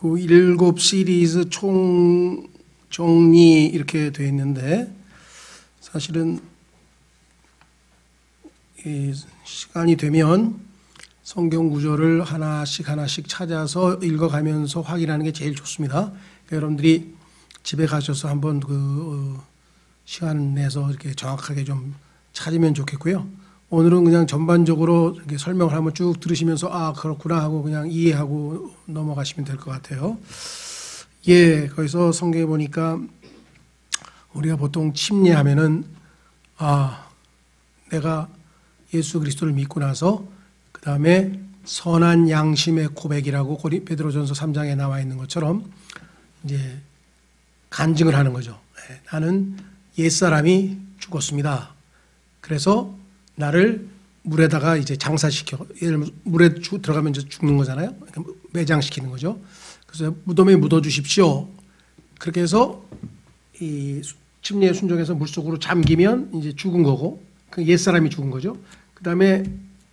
그 7 시리즈 총 정리 이렇게 되어 있는데, 사실은 이 시간이 되면 성경 구절을 하나씩 찾아서 읽어가면서 확인하는 게 제일 좋습니다. 그러니까 여러분들이 집에 가셔서 한번 시간 내서 이렇게 정확하게 좀 찾으면 좋겠고요. 오늘은 그냥 전반적으로 이렇게 설명을 한번 쭉 들으시면서 아 그렇구나 하고 그냥 이해하고 넘어가시면 될 것 같아요. 예, 거기서 성경에 보니까 우리가 보통 침례하면은 아 내가 예수 그리스도를 믿고 나서 그 다음에 선한 양심의 고백이라고 베드로전서 3장에 나와 있는 것처럼 이제 간증을 하는 거죠. 나는 옛사람이 죽었습니다. 그래서 나를 물에다가 이제 장사시켜, 예를 들면 물에 들어가면 이제 죽는 거잖아요. 그러니까 매장시키는 거죠. 그래서 무덤에 묻어 주십시오. 그렇게 해서 이 침례에 순종해서 물속으로 잠기면 이제 죽은 거고, 그 옛사람이 죽은 거죠. 그 다음에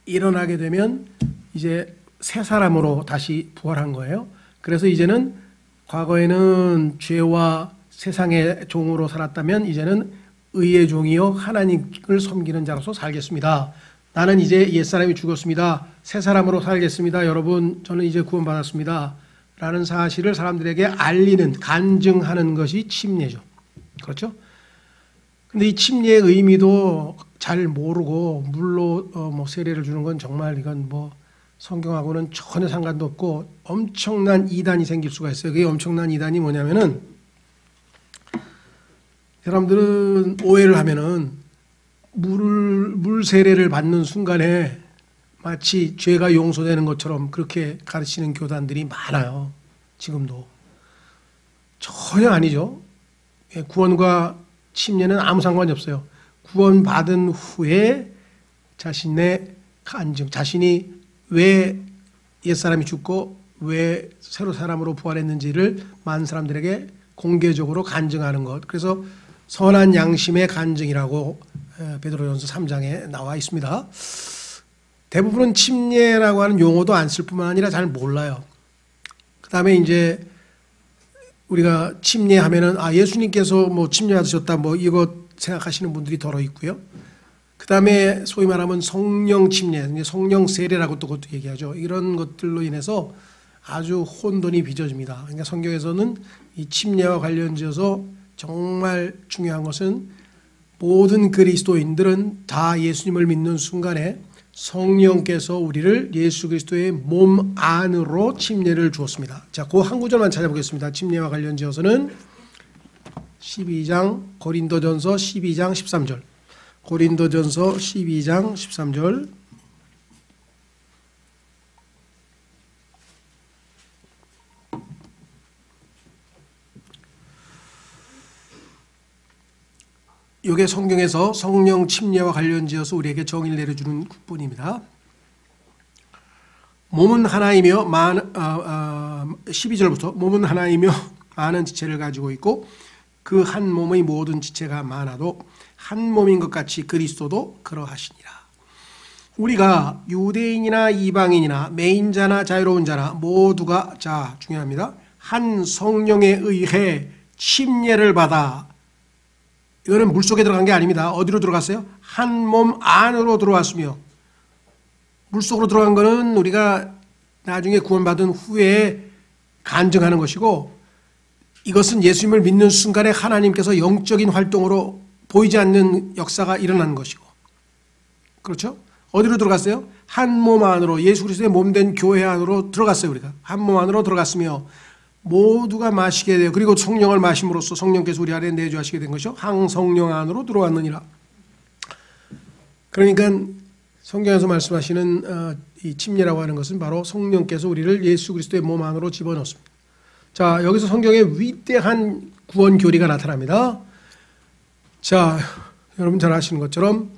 일어나게 되면 이제 새 사람으로 다시 부활한 거예요. 그래서 이제는 과거에는 죄와 세상의 종으로 살았다면 이제는 의의 종이요 하나님을 섬기는 자로서 살겠습니다. 나는 이제 옛사람이 죽었습니다. 새 사람으로 살겠습니다. 여러분 저는 이제 구원받았습니다. 라는 사실을 사람들에게 알리는, 간증하는 것이 침례죠. 그렇죠? 근데 이 침례의 의미도 잘 모르고 물로 세례를 주는 건 정말 이건 성경하고는 전혀 상관도 없고 엄청난 이단이 생길 수가 있어요. 그게 엄청난 이단이 뭐냐면은, 여러분들은 오해를 하면은 물 세례를 받는 순간에 마치 죄가 용서되는 것처럼 그렇게 가르치는 교단들이 많아요. 지금도. 전혀 아니죠. 구원과 침례는 아무 상관이 없어요. 구원받은 후에 자신의 간증, 자신이 왜 옛사람이 죽고 왜 새로 사람으로 부활했는지를 많은 사람들에게 공개적으로 간증하는 것. 그래서 선한 양심의 간증이라고 베드로전서 3장에 나와 있습니다. 대부분은 침례라고 하는 용어도 안 쓸 뿐만 아니라 잘 몰라요. 그 다음에 이제 우리가 침례하면은 예수님께서 침례 받으셨다 이거 생각하시는 분들이 더러 있고요. 그 다음에 소위 말하면 성령 침례, 성령 세례라고 또 그것도 얘기하죠. 이런 것들로 인해서 아주 혼돈이 빚어집니다. 그러니까 성경에서는 이 침례와 관련지어서 정말 중요한 것은 모든 그리스도인들은 다 예수님을 믿는 순간에 성령께서 우리를 예수 그리스도의 몸 안으로 침례를 주었습니다. 자, 그 한 구절만 찾아보겠습니다. 침례와 관련지어서는 12장, 고린도전서 12장 13절. 고린도전서 12장 13절. 이게 성경에서 성령 침례와 관련지어서 우리에게 정의를 내려주는 부분입니다. 몸은 하나이며 12절부터 몸은 하나이며 많은 지체를 가지고 있고 그 한 몸의 모든 지체가 많아도 한 몸인 것 같이 그리스도도 그러하시니라. 우리가 유대인이나 이방인이나 매인자나 자유로운 자나 모두가, 자 중요합니다, 한 성령에 의해 침례를 받아, 이거는 물속에 들어간 게 아닙니다. 어디로 들어갔어요? 한 몸 안으로 들어왔으며, 물속으로 들어간 거는 우리가 나중에 구원받은 후에 간증하는 것이고, 이것은 예수님을 믿는 순간에 하나님께서 영적인 활동으로 보이지 않는 역사가 일어나는 것이고, 그렇죠? 어디로 들어갔어요? 한 몸 안으로, 예수 그리스도의 몸된 교회 안으로 들어갔어요. 우리가 한 몸 안으로 들어갔으며 모두가 마시게 돼요. 그리고 성령을 마심으로써 성령께서 우리 안에 내주하시게 된 것이요 항성령 안으로 들어왔느니라. 그러니까 성경에서 말씀하시는 이 침례라고 하는 것은 바로 성령께서 우리를 예수 그리스도의 몸 안으로 집어넣습니다. 자, 여기서 성경에 위대한 구원 교리가 나타납니다. 자, 여러분 잘 아시는 것처럼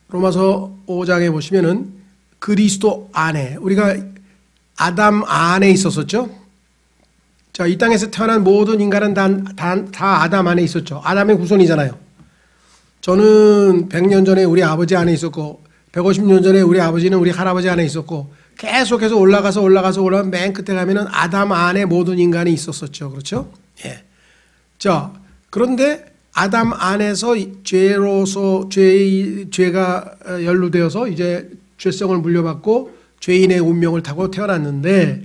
로마서 5장에 보시면은 그리스도 안에, 우리가 아담 안에 있었었죠. 자, 이 땅에서 태어난 모든 인간은 다 아담 안에 있었죠. 아담의 후손이잖아요. 저는 100년 전에 우리 아버지 안에 있었고 150년 전에 우리 아버지는 우리 할아버지 안에 있었고 계속해서 올라가면 맨 끝에 가면은 아담 안에 모든 인간이 있었었죠. 그렇죠? 예. 자, 그런데 아담 안에서 죄가 연루되어서 이제 죄성을 물려받고 죄인의 운명을 타고 태어났는데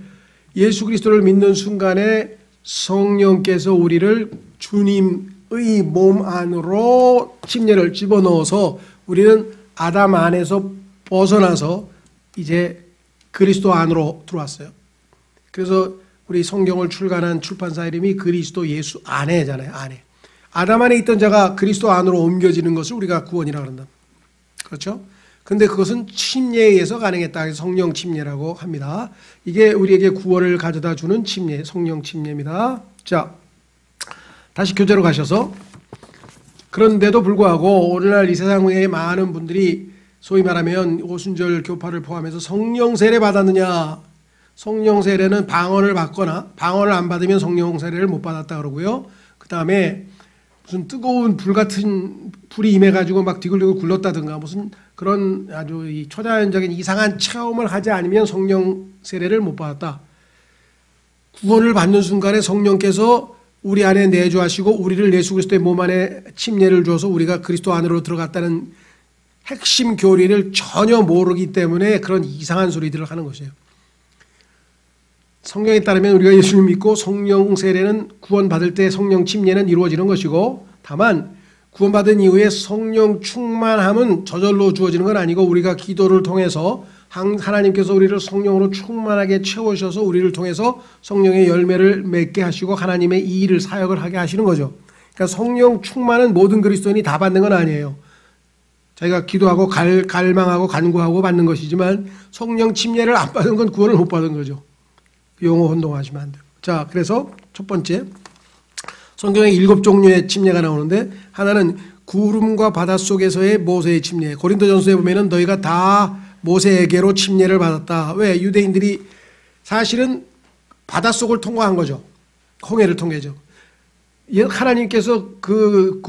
예수 그리스도를 믿는 순간에 성령께서 우리를 주님의 몸 안으로 침례를 집어넣어서 우리는 아담 안에서 벗어나서 이제 그리스도 안으로 들어왔어요. 그래서 우리 성경을 출간한 출판사 이름이 그리스도 예수 안에잖아요. 안에. 아담 안에 있던 자가 그리스도 안으로 옮겨지는 것을 우리가 구원이라고 한다. 그렇죠? 근데 그것은 침례에 의해서 가능했다. 그래서 성령 침례라고 합니다. 이게 우리에게 구원을 가져다 주는 침례, 성령 침례입니다. 자, 다시 교재로 가셔서 그런데도 불구하고 오늘날 이 세상에 많은 분들이 소위 말하면 오순절 교파를 포함해서 성령 세례 받았느냐? 성령 세례는 방언을 받거나 방언을 안 받으면 성령 세례를 못 받았다 그러고요. 그 다음에 무슨 뜨거운 불 같은 불이 임해가지고 막 디글디글 굴렀다든가 무슨 그런 아주 이 초자연적인 이상한 체험을 하지 않으면 성령 세례를 못 받았다. 구원을 받는 순간에 성령께서 우리 안에 내주하시고 우리를 예수 그리스도의 몸 안에 침례를 줘서 우리가 그리스도 안으로 들어갔다는 핵심 교리를 전혀 모르기 때문에 그런 이상한 소리들을 하는 것이에요. 성경에 따르면 우리가 예수를 믿고 성령 세례는 구원받을 때 성령 침례는 이루어지는 것이고 다만 구원받은 이후에 성령 충만함은 저절로 주어지는 건 아니고 우리가 기도를 통해서 하나님께서 우리를 성령으로 충만하게 채우셔서 우리를 통해서 성령의 열매를 맺게 하시고 하나님의 이 일을 사역을 하게 하시는 거죠. 그러니까 성령 충만은 모든 그리스도인이 다 받는 건 아니에요. 자기가 기도하고 갈망하고 간구하고 받는 것이지만 성령 침례를 안 받은 건 구원을 못 받은 거죠. 용어 혼동하시면 안 돼요. 자, 그래서 첫 번째 성경에 7종류의 침례가 나오는데 하나는 구름과 바닷속에서의 모세의 침례. 고린도전서에 보면은 너희가 다 모세에게로 침례를 받았다. 왜? 유대인들이 사실은 바닷속을 통과한 거죠. 홍해를 통해죠. 하나님께서 그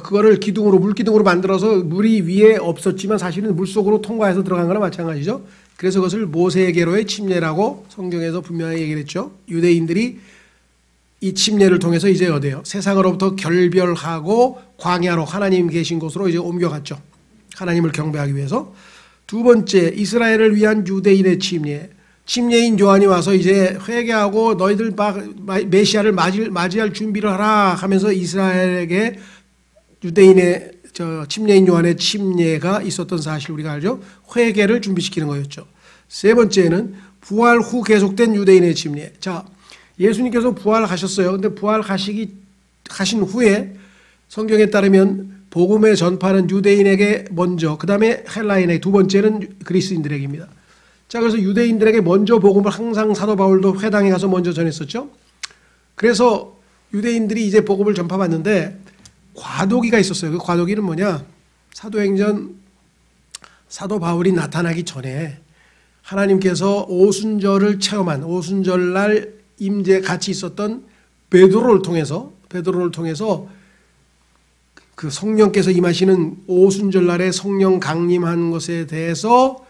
그거를 기둥으로 물기둥으로 만들어서 물이 위에 없었지만 사실은 물속으로 통과해서 들어간 거나 마찬가지죠. 그래서 그것을 모세에게로의 침례라고 성경에서 분명히 얘기를 했죠. 유대인들이 이 침례를 통해서 이제 어디에요? 세상으로부터 결별하고 광야로 하나님 계신 곳으로 이제 옮겨갔죠. 하나님을 경배하기 위해서. 두 번째, 이스라엘을 위한 유대인의 침례. 침례인 요한이 와서 이제 회개하고 너희들 메시아를 맞이할 준비를 하라 하면서 이스라엘에게 유대인의 침례인 요한의 침례가 있었던 사실 우리가 알죠. 회개를 준비시키는 거였죠. 세 번째는 부활 후 계속된 유대인의 침례. 자, 예수님께서 부활하셨어요. 근데 부활하신 후에 성경에 따르면 복음의 전파는 유대인에게 먼저, 그 다음에 헬라인에게, 두 번째는 그리스인들에게입니다. 자, 그래서 유대인들에게 먼저 복음을 항상 사도 바울도 회당에 가서 먼저 전했었죠. 그래서 유대인들이 이제 복음을 전파받는데 과도기가 있었어요. 그 과도기는 뭐냐? 사도행전 사도 바울이 나타나기 전에 하나님께서 오순절을 체험한 오순절날 임재 같이 있었던 베드로를 통해서 그 성령께서 임하시는 오순절날에 성령 강림한 것에 대해서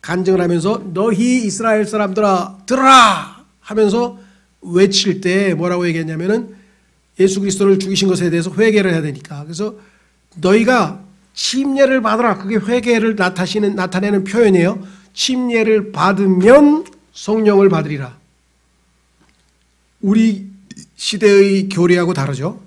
간증을 하면서 너희 이스라엘 사람들아 들으라 하면서 외칠 때 뭐라고 얘기했냐면은 예수 그리스도를 죽이신 것에 대해서 회개를 해야 되니까. 그래서 너희가 침례를 받으라. 그게 회개를 나타내는 표현이에요. 침례를 받으면 성령을 받으리라. 우리 시대의 교리하고 다르죠.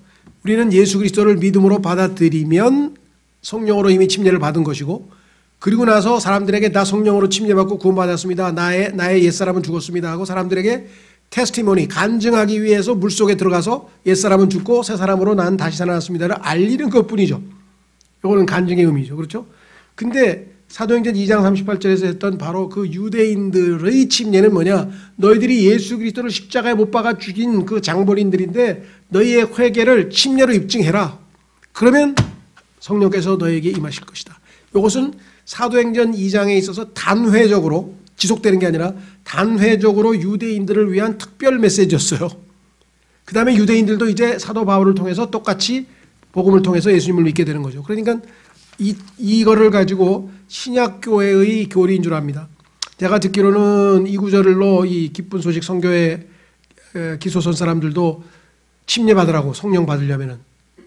우리는 예수 그리스도를 믿음으로 받아들이면 성령으로 이미 침례를 받은 것이고 그리고 나서 사람들에게 나 성령으로 침례받고 구원받았습니다. 나의 옛사람은 죽었습니다 하고 사람들에게 테스티모니 간증하기 위해서 물속에 들어가서 옛사람은 죽고 새사람으로 난 다시 살아났습니다를 알리는 것뿐이죠. 이거는 간증의 의미죠. 그렇죠? 근데 사도행전 2장 38절에서 했던 바로 그 유대인들의 침례는 뭐냐? 너희들이 예수 그리스도를 십자가에 못 박아 죽인 그 장본인들인데 너희의 회개를 침례로 입증해라. 그러면 성령께서 너희에게 임하실 것이다. 이것은 사도행전 2장에 있어서 단회적으로 지속되는 게 아니라 단회적으로 유대인들을 위한 특별 메시지였어요. 그 다음에 유대인들도 이제 사도 바울을 통해서 똑같이 복음을 통해서 예수님을 믿게 되는 거죠. 그러니까 이거를 가지고 신약교회의 교리인 줄 압니다. 제가 듣기로는 이 구절로 이 기쁜 소식 선교회 기소선 사람들도 침례 받으라고, 성령 받으려면은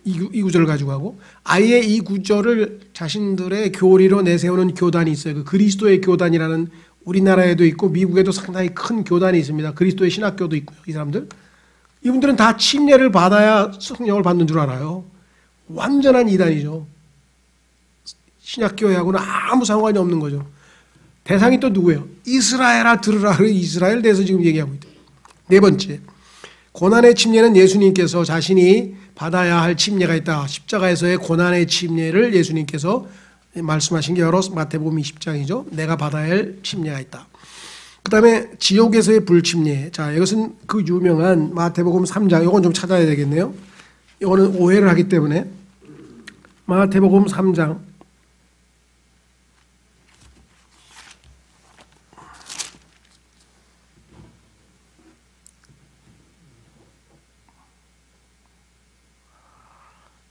이 구절을 가지고 하고, 아예 이 구절을 자신들의 교리로 내세우는 교단이 있어요. 그 그리스도의 교단이라는, 우리나라에도 있고 미국에도 상당히 큰 교단이 있습니다. 그리스도의 신학교도 있고요. 이 사람들, 이분들은 다 침례를 받아야 성령을 받는 줄 알아요. 완전한 이단이죠. 신학교회하고는 아무 상관이 없는 거죠. 대상이 또 누구예요? 이스라엘아 들으라. 이스라엘 대해서 지금 얘기하고 있다. 네 번째, 고난의 침례는 예수님께서 자신이 받아야 할 침례가 있다. 십자가에서의 고난의 침례를 예수님께서 말씀하신 게 바로 마태복음 20장이죠. 내가 받아야 할 침례가 있다. 그 다음에 지옥에서의 불침례. 자, 이것은 그 유명한 마태복음 3장. 이건 좀 찾아야 되겠네요. 이거는 오해를 하기 때문에. 마태복음 3장.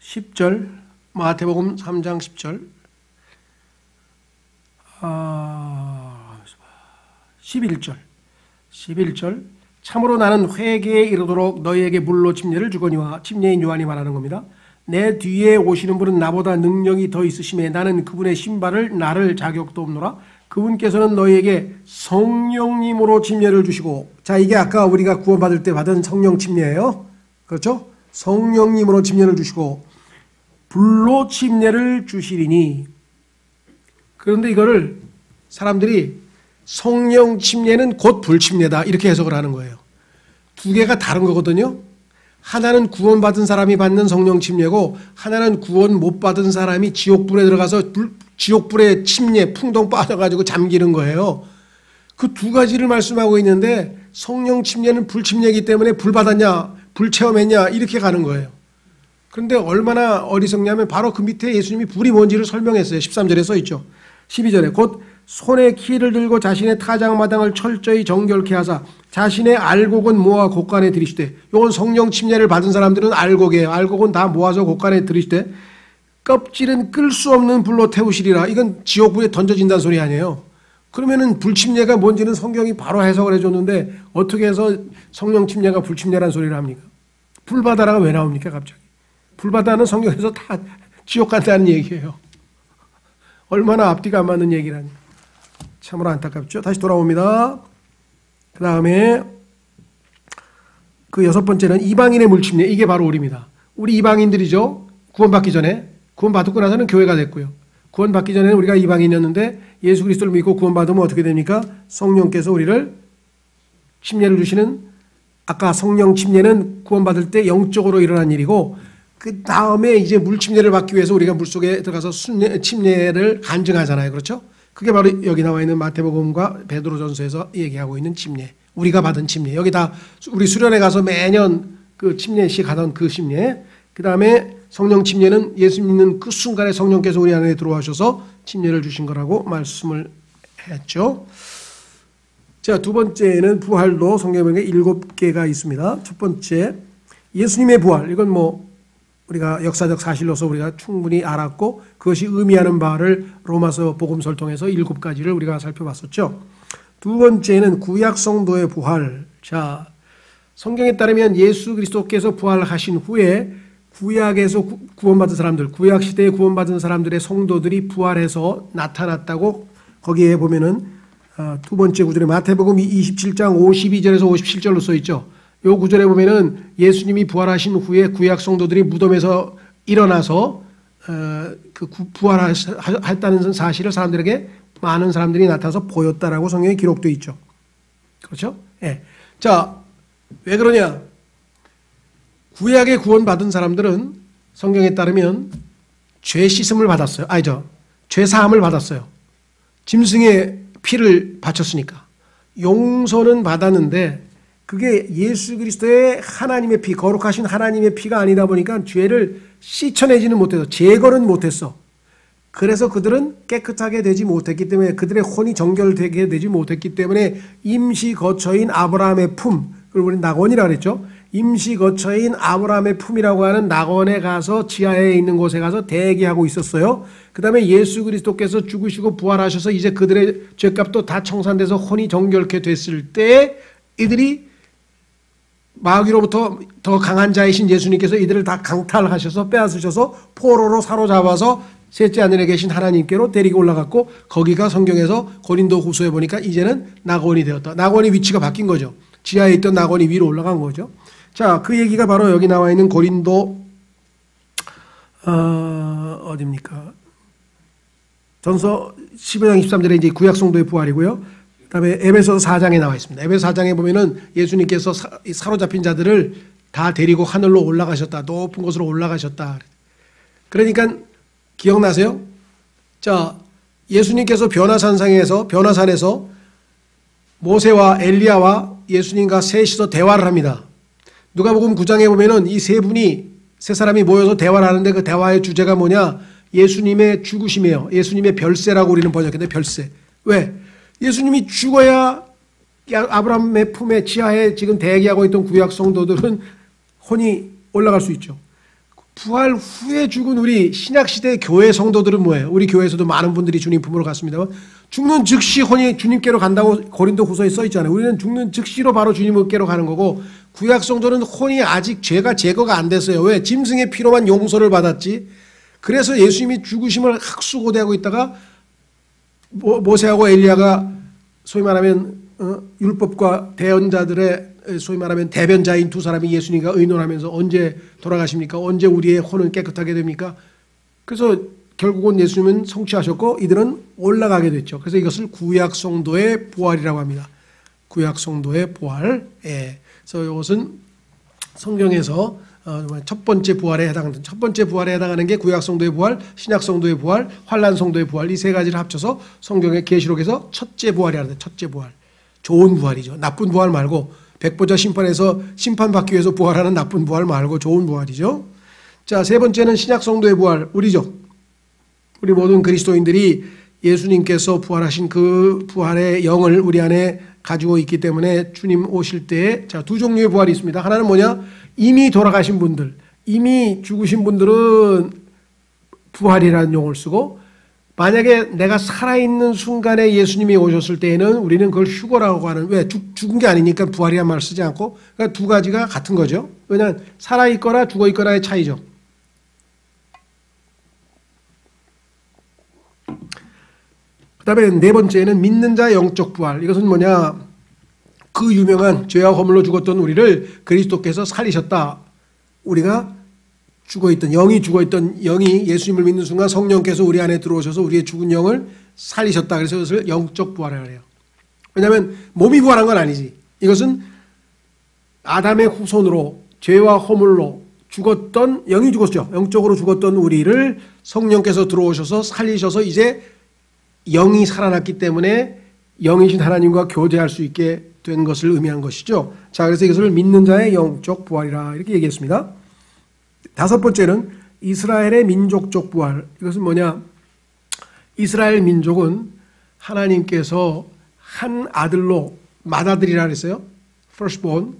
10절, 마태복음 3장 10절, 11절, 참으로 나는 회개에 이르도록 너희에게 물로 침례를 주거니와, 침례인 요한이 말하는 겁니다. 내 뒤에 오시는 분은 나보다 능력이 더 있으심에 나는 그분의 신발을 나를 자격도 없노라. 그분께서는 너희에게 성령님으로 침례를 주시고, 자, 이게 아까 우리가 구원받을 때 받은 성령 침례예요. 그렇죠? 성령님으로 침례를 주시고 불로 침례를 주시리니. 그런데 이거를 사람들이 성령 침례는 곧 불침례다 이렇게 해석을 하는 거예요. 두 개가 다른 거거든요. 하나는 구원받은 사람이 받는 성령 침례고, 하나는 구원 못 받은 사람이 지옥불에 들어가서 지옥불에 침례 풍덩 빠져가지고 잠기는 거예요. 그 두 가지를 말씀하고 있는데, 성령 침례는 불침례이기 때문에 불 받았냐 불 체험했냐 이렇게 가는 거예요. 그런데 얼마나 어리석냐면 바로 그 밑에 예수님이 불이 뭔지를 설명했어요. 13절에 써있죠. 12절에 곧 손에 키를 들고 자신의 타작마당을 철저히 정결케 하사 자신의 알곡은 모아 곳간에 들이시되, 요건 성령 침례를 받은 사람들은 알곡이에요. 알곡은 다 모아서 곳간에 들이시되 껍질은 끌 수 없는 불로 태우시리라. 이건 지옥불에 던져진다는 소리 아니에요. 그러면은 불침례가 뭔지는 성경이 바로 해석을 해줬는데 어떻게 해서 성령 침례가 불침례라는 소리를 합니까? 불바다라가 왜 나옵니까 갑자기? 불바다는 성경에서 다 지옥 간다는 얘기예요. 얼마나 앞뒤가 안 맞는 얘기라니. 참으로 안타깝죠. 다시 돌아옵니다. 그 다음에 그 여섯 번째는 이방인의 물침례. 이게 바로 우리입니다. 우리 이방인들이죠. 구원받기 전에. 구원받고 나서는 교회가 됐고요. 구원받기 전에는 우리가 이방인이었는데 예수 그리스도를 믿고 구원받으면 어떻게 됩니까? 성령께서 우리를 침례를 주시는, 아까 성령 침례는 구원받을 때 영적으로 일어난 일이고, 그 다음에 이제 물침례를 받기 위해서 우리가 물속에 들어가서 침례를 간증하잖아요. 그렇죠? 그게 바로 여기 나와 있는 마태복음과 베드로전서에서 얘기하고 있는 침례. 우리가 받은 침례. 여기 다 우리 수련회 가서 매년 그 침례식 하던 그 침례. 그 다음에 성령 침례는 예수 믿는 그 순간에 성령께서 우리 안에 들어와셔서 침례를 주신 거라고 말씀을 했죠. 자, 두 번째는 부활도 성경에 7개가 있습니다. 첫 번째, 예수님의 부활. 이건 뭐 우리가 역사적 사실로서 우리가 충분히 알았고, 그것이 의미하는 바를 로마서 복음서를 통해서 7가지를 우리가 살펴봤었죠. 두 번째는 구약 성도의 부활. 자, 성경에 따르면 예수 그리스도께서 부활하신 후에 구약에서 구원받은 사람들, 구약 시대에 구원받은 사람들의 성도들이 부활해서 나타났다고 거기에 보면은 두 번째 구절에 마태복음 27장 52절에서 57절로 써 있죠. 요 구절에 보면은 예수님이 부활하신 후에 구약 성도들이 무덤에서 일어나서 그 부활했다는 사실을 사람들에게 많은 사람들이 나타나서 보였다라고 성경에 기록되어 있죠. 그렇죠? 예. 자, 왜 그러냐? 구약에 구원받은 사람들은 성경에 따르면 죄 씻음을 받았어요. 죄 사함을 받았어요. 짐승의 피를 바쳤으니까. 용서는 받았는데 그게 예수 그리스도의 하나님의 피, 거룩하신 하나님의 피가 아니다 보니까 죄를 씻어내지는 못해서, 제거는 못했어. 그래서 그들은 깨끗하게 되지 못했기 때문에, 그들의 혼이 정결되게 되지 못했기 때문에 임시 거처인 아브라함의 품, 그걸 우리 낙원이라고 그랬죠. 임시 거처인 아브라함의 품이라고 하는 낙원에 가서 지하에 있는 곳에 가서 대기하고 있었어요. 그 다음에 예수 그리스도께서 죽으시고 부활하셔서 이제 그들의 죄값도 다 청산돼서 혼이 정결케 됐을 때 이들이 마귀로부터 더 강한 자이신 예수님께서 이들을 다 강탈하셔서 빼앗으셔서 포로로 사로잡아서 셋째 하늘에 계신 하나님께로 데리고 올라갔고, 거기가 성경에서 고린도 후서에 보니까 이제는 낙원이 되었다. 낙원의 위치가 바뀐 거죠. 지하에 있던 낙원이 위로 올라간 거죠. 자, 그 얘기가 바로 여기 나와 있는 고린도 어디입니까? 전서 15장 23절에 이제 구약 성도의 부활이고요. 그다음에 에베소서 4장에 나와 있습니다. 에베소 4장에 보면은 예수님께서 사로잡힌 자들을 다 데리고 하늘로 올라가셨다. 높은 곳으로 올라가셨다. 그러니까 기억나세요? 자, 예수님께서 변화산에서 모세와 엘리야와 예수님과 셋이서 대화를 합니다. 누가복음 9장에 보면은 이 세 사람이 모여서 대화를 하는데 그 대화의 주제가 뭐냐? 예수님의 죽으심이에요. 예수님의 별세라고 우리는 번역했는데 별세. 왜? 예수님이 죽어야 아브라함의 품에 지하에 지금 대기하고 있던 구약 성도들은 혼이 올라갈 수 있죠. 부활 후에 죽은 우리 신약시대 교회 성도들은 뭐예요? 우리 교회에서도 많은 분들이 주님 품으로 갔습니다만 죽는 즉시 혼이 주님께로 간다고 고린도 후서에 써 있잖아요. 우리는 죽는 즉시로 바로 주님께로 가는 거고, 구약 성도는 혼이 아직 죄가 제거가 안 됐어요. 왜? 짐승의 피로만 용서를 받았지. 그래서 예수님이 죽으심을 학수고대하고 있다가 모세하고 엘리야가 소위 말하면 율법과 대언자들의 소위 말하면 대변자인 두 사람이 예수님과 의논하면서 언제 돌아가십니까? 언제 우리의 혼은 깨끗하게 됩니까? 그래서 결국은 예수님은 성취하셨고 이들은 올라가게 됐죠. 그래서 이것을 구약 성도의 부활이라고 합니다. 구약 성도의 부활. 예. 그래서 이것은 성경에서 첫 번째 부활에 해당하는 게 구약 성도의 부활, 신약 성도의 부활, 환란 성도의 부활, 이 세 가지를 합쳐서 성경의 계시록에서 첫째 부활이라는데, 첫째 부활. 좋은 부활이죠. 나쁜 부활 말고, 백보자 심판에서 심판받기 위해서 부활하는 나쁜 부활 말고 좋은 부활이죠. 자, 세 번째는 신약 성도의 부활, 우리죠. 우리 모든 그리스도인들이 예수님께서 부활하신 그 부활의 영을 우리 안에 가지고 있기 때문에 주님 오실 때에, 자, 두 종류의 부활이 있습니다. 하나는 뭐냐? 이미 돌아가신 분들, 이미 죽으신 분들은 부활이라는 용어를 쓰고, 만약에 내가 살아있는 순간에 예수님이 오셨을 때에는 우리는 그걸 휴거라고 하는, 왜? 죽은 게 아니니까 부활이란 말을 쓰지 않고, 그러니까 두 가지가 같은 거죠. 왜냐하면 살아있거나 죽어있거나의 차이죠. 그 다음에 네 번째는 믿는 자의 영적 부활. 이것은 뭐냐? 그 유명한 죄와 허물로 죽었던 우리를 그리스도께서 살리셨다. 우리가 죽어있던, 영이 죽어있던 영이 예수님을 믿는 순간 성령께서 우리 안에 들어오셔서 우리의 죽은 영을 살리셨다. 그래서 이것을 영적 부활이라고 해요. 왜냐하면 몸이 부활한 건 아니지. 이것은 아담의 후손으로 죄와 허물로 죽었던, 영이 죽었죠. 영적으로 죽었던 우리를 성령께서 들어오셔서 살리셔서 이제 영이 살아났기 때문에 영이신 하나님과 교제할 수 있게 된 것을 의미한 것이죠. 자, 그래서 이것을 믿는 자의 영적 부활이라 이렇게 얘기했습니다. 다섯 번째는 이스라엘의 민족적 부활. 이것은 뭐냐? 이스라엘 민족은 하나님께서 한 아들로, 맏아들이라 그랬어요. firstborn.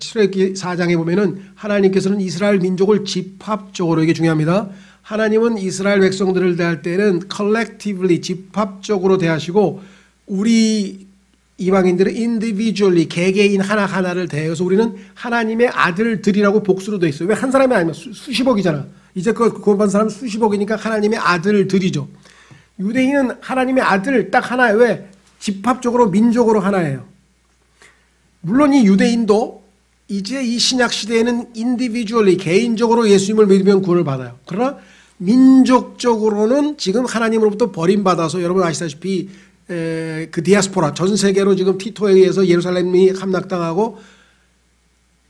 출애굽기 4장에 보면은 하나님께서는 이스라엘 민족을 집합적으로, 이게 중요합니다. 하나님은 이스라엘 백성들을 대할 때는 collectively, 집합적으로 대하시고, 우리 이방인들은 individually, 개개인 하나하나를 대해서 우리는 하나님의 아들들이라고 복수로 되어 있어요. 왜? 한 사람이 아니면 수십억이잖아. 이제 구원받은 사람은 수십억이니까 하나님의 아들들이죠. 유대인은 하나님의 아들 딱 하나예요. 왜? 집합적으로, 민족으로 하나예요. 물론 이 유대인도 이제 이 신약 시대에는 individually, 개인적으로 예수님을 믿으면 구원을 받아요. 그러나 민족적으로는 지금 하나님으로부터 버림받아서, 여러분 아시다시피 그 디아스포라, 전 세계로 지금 티토에 의해서 예루살렘이 함락당하고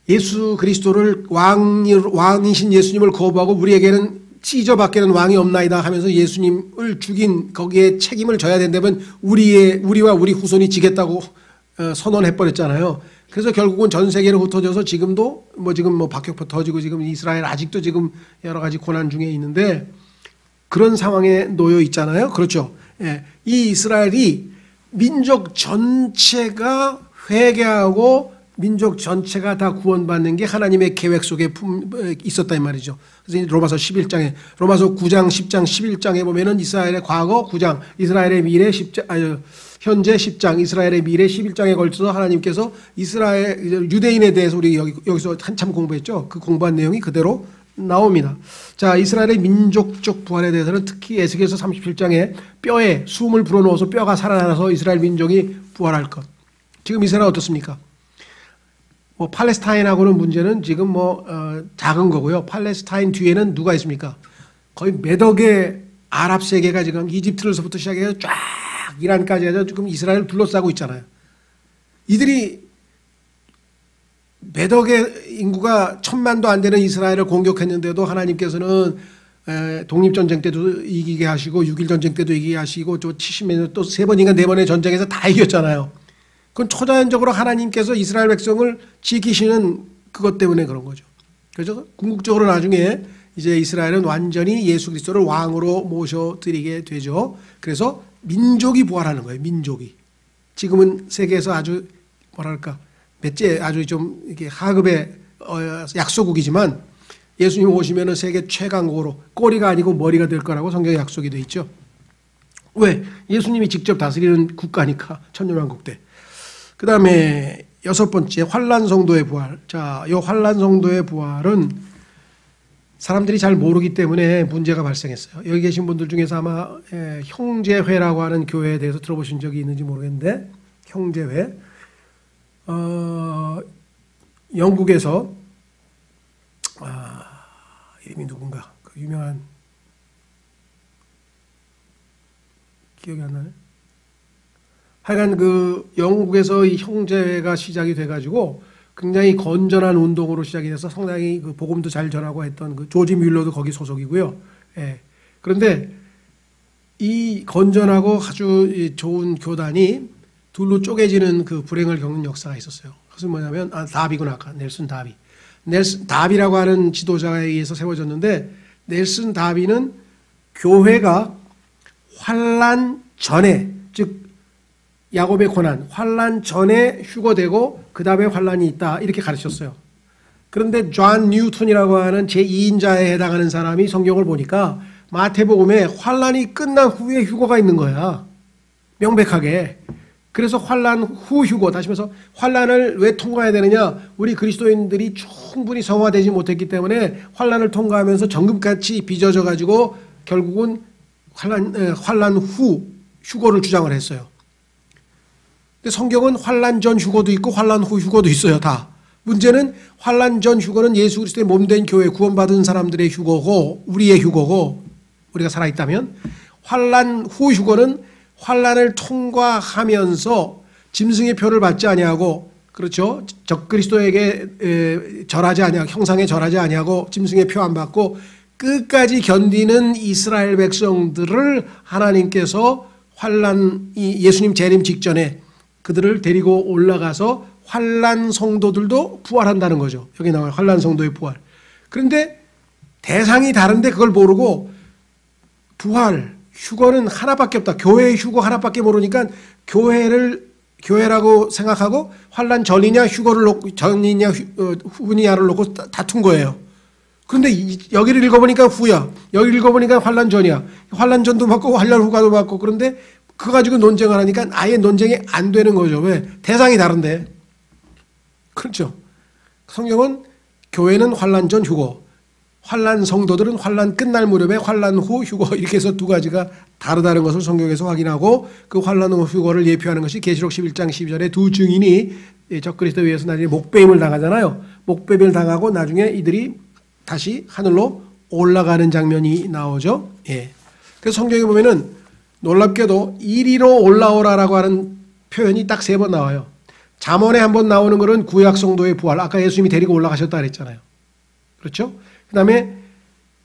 예수 그리스도를 왕이신 예수님을 거부하고 우리에게는 시저밖에는 왕이 없나이다 하면서 예수님을 죽인 거기에 책임을 져야 된다면 우리와 우리 후손이 지겠다고 선언해버렸잖아요. 그래서 결국은 전 세계로 흩어져서 지금도 박격포 터지고 지금 이스라엘 아직도 지금 여러 가지 고난 중에 있는데 그런 상황에 놓여 있잖아요. 그렇죠. 예. 이 이스라엘이 민족 전체가 회개하고 민족 전체가 다 구원받는 게 하나님의 계획 속에 있었단 말이죠. 그래서 로마서 11장에, 로마서 9장, 10장, 11장에 보면은 이스라엘의 과거 9장, 이스라엘의 미래 10장, 현재 10장, 이스라엘의 미래 11장에 걸쳐서 하나님께서 이스라엘 유대인에 대해서 우리 여기서 한참 공부했죠. 그 공부한 내용이 그대로 나옵니다. 자, 이스라엘의 민족적 부활에 대해서는 특히 에스겔서 37장에 뼈에 숨을 불어넣어서 뼈가 살아나서 이스라엘 민족이 부활할 것. 지금 이스라엘 어떻습니까? 뭐 팔레스타인하고는 문제는 지금 작은 거고요. 팔레스타인 뒤에는 누가 있습니까? 거의 몇 억의 아랍 세계가 지금 이집트로서부터 시작해서 쫙 이란까지 해서 지금 이스라엘을 둘러싸고 있잖아요. 이들이 몇 억의 인구가 1000만도 안 되는 이스라엘을 공격했는데도 하나님께서는 독립전쟁 때도 이기게 하시고 6.1전쟁 때도 이기게 하시고 또 70몇 년 또 3번인가 4번의 전쟁에서 다 이겼잖아요. 그건 초자연적으로 하나님께서 이스라엘 백성을 지키시는 그것 때문에 그런 거죠. 그래서 궁극적으로 나중에 이제 이스라엘은 완전히 예수 그리스도를 왕으로 모셔드리게 되죠. 그래서 민족이 부활하는 거예요. 민족이. 지금은 세계에서 아주 뭐랄까 몇째 아주 좀 이렇게 하급의 약소국이지만 예수님 오시면은 세계 최강국으로 꼬리가 아니고 머리가 될 거라고 성경에 약속이 되어 있죠. 왜? 예수님이 직접 다스리는 국가니까 천년왕국 때. 그 다음에 6번째 환란 성도의 부활. 자, 이 환란 성도의 부활은 사람들이 잘 모르기 때문에 문제가 발생했어요. 여기 계신 분들 중에서 아마 형제회라고 하는 교회에 대해서 들어보신 적이 있는지 모르겠는데 형제회. 영국에서 이름이 누군가 그 유명한 기억이 안 나네. 하여간 그 영국에서 이 형제회가 시작이 돼가지고 굉장히 건전한 운동으로 시작이 돼서 상당히 그 복음도 잘 전하고 했던 그 조지 뮬러도 거기 소속이고요. 예. 그런데 이 건전하고 아주 좋은 교단이 둘로 쪼개지는 그 불행을 겪는 역사가 있었어요. 그것은 뭐냐면 다비구나. 아까 넬슨 다비. 넬슨 다비라고 하는 지도자에 의해서 세워졌는데 넬슨 다비는 교회가 환란 전에 즉 야곱의 고난 환란 전에 휴거되고 그 다음에 환란이 있다 이렇게 가르쳤어요. 그런데 존 뉴턴이라고 하는 제2인자에 해당하는 사람이 성경을 보니까 마태복음에 환란이 끝난 후에 휴거가 있는 거야. 명백하게. 그래서 환란 후 휴거, 다시 말해서 환란을 왜 통과해야 되느냐? 우리 그리스도인들이 충분히 성화되지 못했기 때문에 환란을 통과하면서 정금같이 빚어져 가지고 결국은 환란 후 휴거를 주장을 했어요. 근데 성경은 환란 전 휴거도 있고 환란 후 휴거도 있어요. 다. 문제는 환란 전 휴거는 예수 그리스도의 몸된 교회 구원받은 사람들의 휴거고 우리의 휴거고 우리가 살아있다면 환란 후 휴거는 환란을 통과하면서 짐승의 표를 받지 아니하고 그렇죠. 적그리스도에게 절하지 아니하고 형상에 절하지 아니하고 짐승의 표 안 받고 끝까지 견디는 이스라엘 백성들을 하나님께서 환란이 예수님 재림 직전에 그들을 데리고 올라가서 환란 성도들도 부활한다는 거죠. 여기 나와요. 환란 성도의 부활. 그런데 대상이 다른데 그걸 모르고 부활 휴거는 하나밖에 없다. 교회의 휴거 하나밖에 모르니까 교회라고 생각하고 환란 전이냐 휴거를 놓고 전이냐 후냐를 놓고 다툰 거예요. 그런데 여기를 읽어보니까 후야. 여기 읽어보니까 환란 전이야. 환란 전도 받고 환란 후가도 받고 그런데 그거 가지고 논쟁을 하니까 아예 논쟁이 안 되는 거죠. 왜? 대상이 다른데. 그렇죠. 성경은 교회는 환란 전 휴거. 환란 성도들은 환란 끝날 무렵에 환란 후 휴거 이렇게 해서 두 가지가 다르다는 것을 성경에서 확인하고 그 환란 후 휴거를 예표하는 것이 계시록 11장 12절에 두 증인이 적그리스도에 의해서 나중에 목배임을 당하잖아요. 목배임을 당하고 나중에 이들이 다시 하늘로 올라가는 장면이 나오죠. 예. 그래서 성경에 보면은 놀랍게도 이리로 올라오라라고 하는 표현이 딱 3번 나와요. 잠언에 한 번 나오는 것은 구약 성도의 부활. 아까 예수님이 데리고 올라가셨다 그랬잖아요. 그렇죠? 그 다음에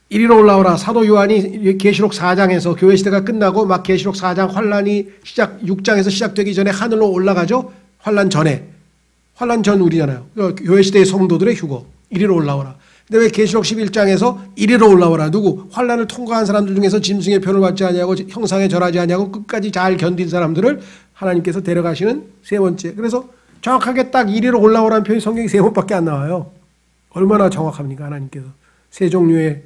이리로 올라오라. 사도 요한이 계시록 4장에서 교회 시대가 끝나고 막 계시록 4장 환란이 6장에서 시작되기 전에 하늘로 올라가죠. 환란 전에. 환란 전 우리잖아요. 교회 시대의 성도들의 휴거. 이리로 올라오라. 근데 왜 계시록 11장에서 이리로 올라오라. 누구? 환란을 통과한 사람들 중에서 짐승의 표를 받지 아니하고 형상에 절하지 아니하고 끝까지 잘 견딘 사람들을 하나님께서 데려가시는 세 번째. 그래서 정확하게 딱 이리로 올라오라는 표현이 성경이 3번밖에 안 나와요. 얼마나 정확합니까? 하나님께서. 세 종류의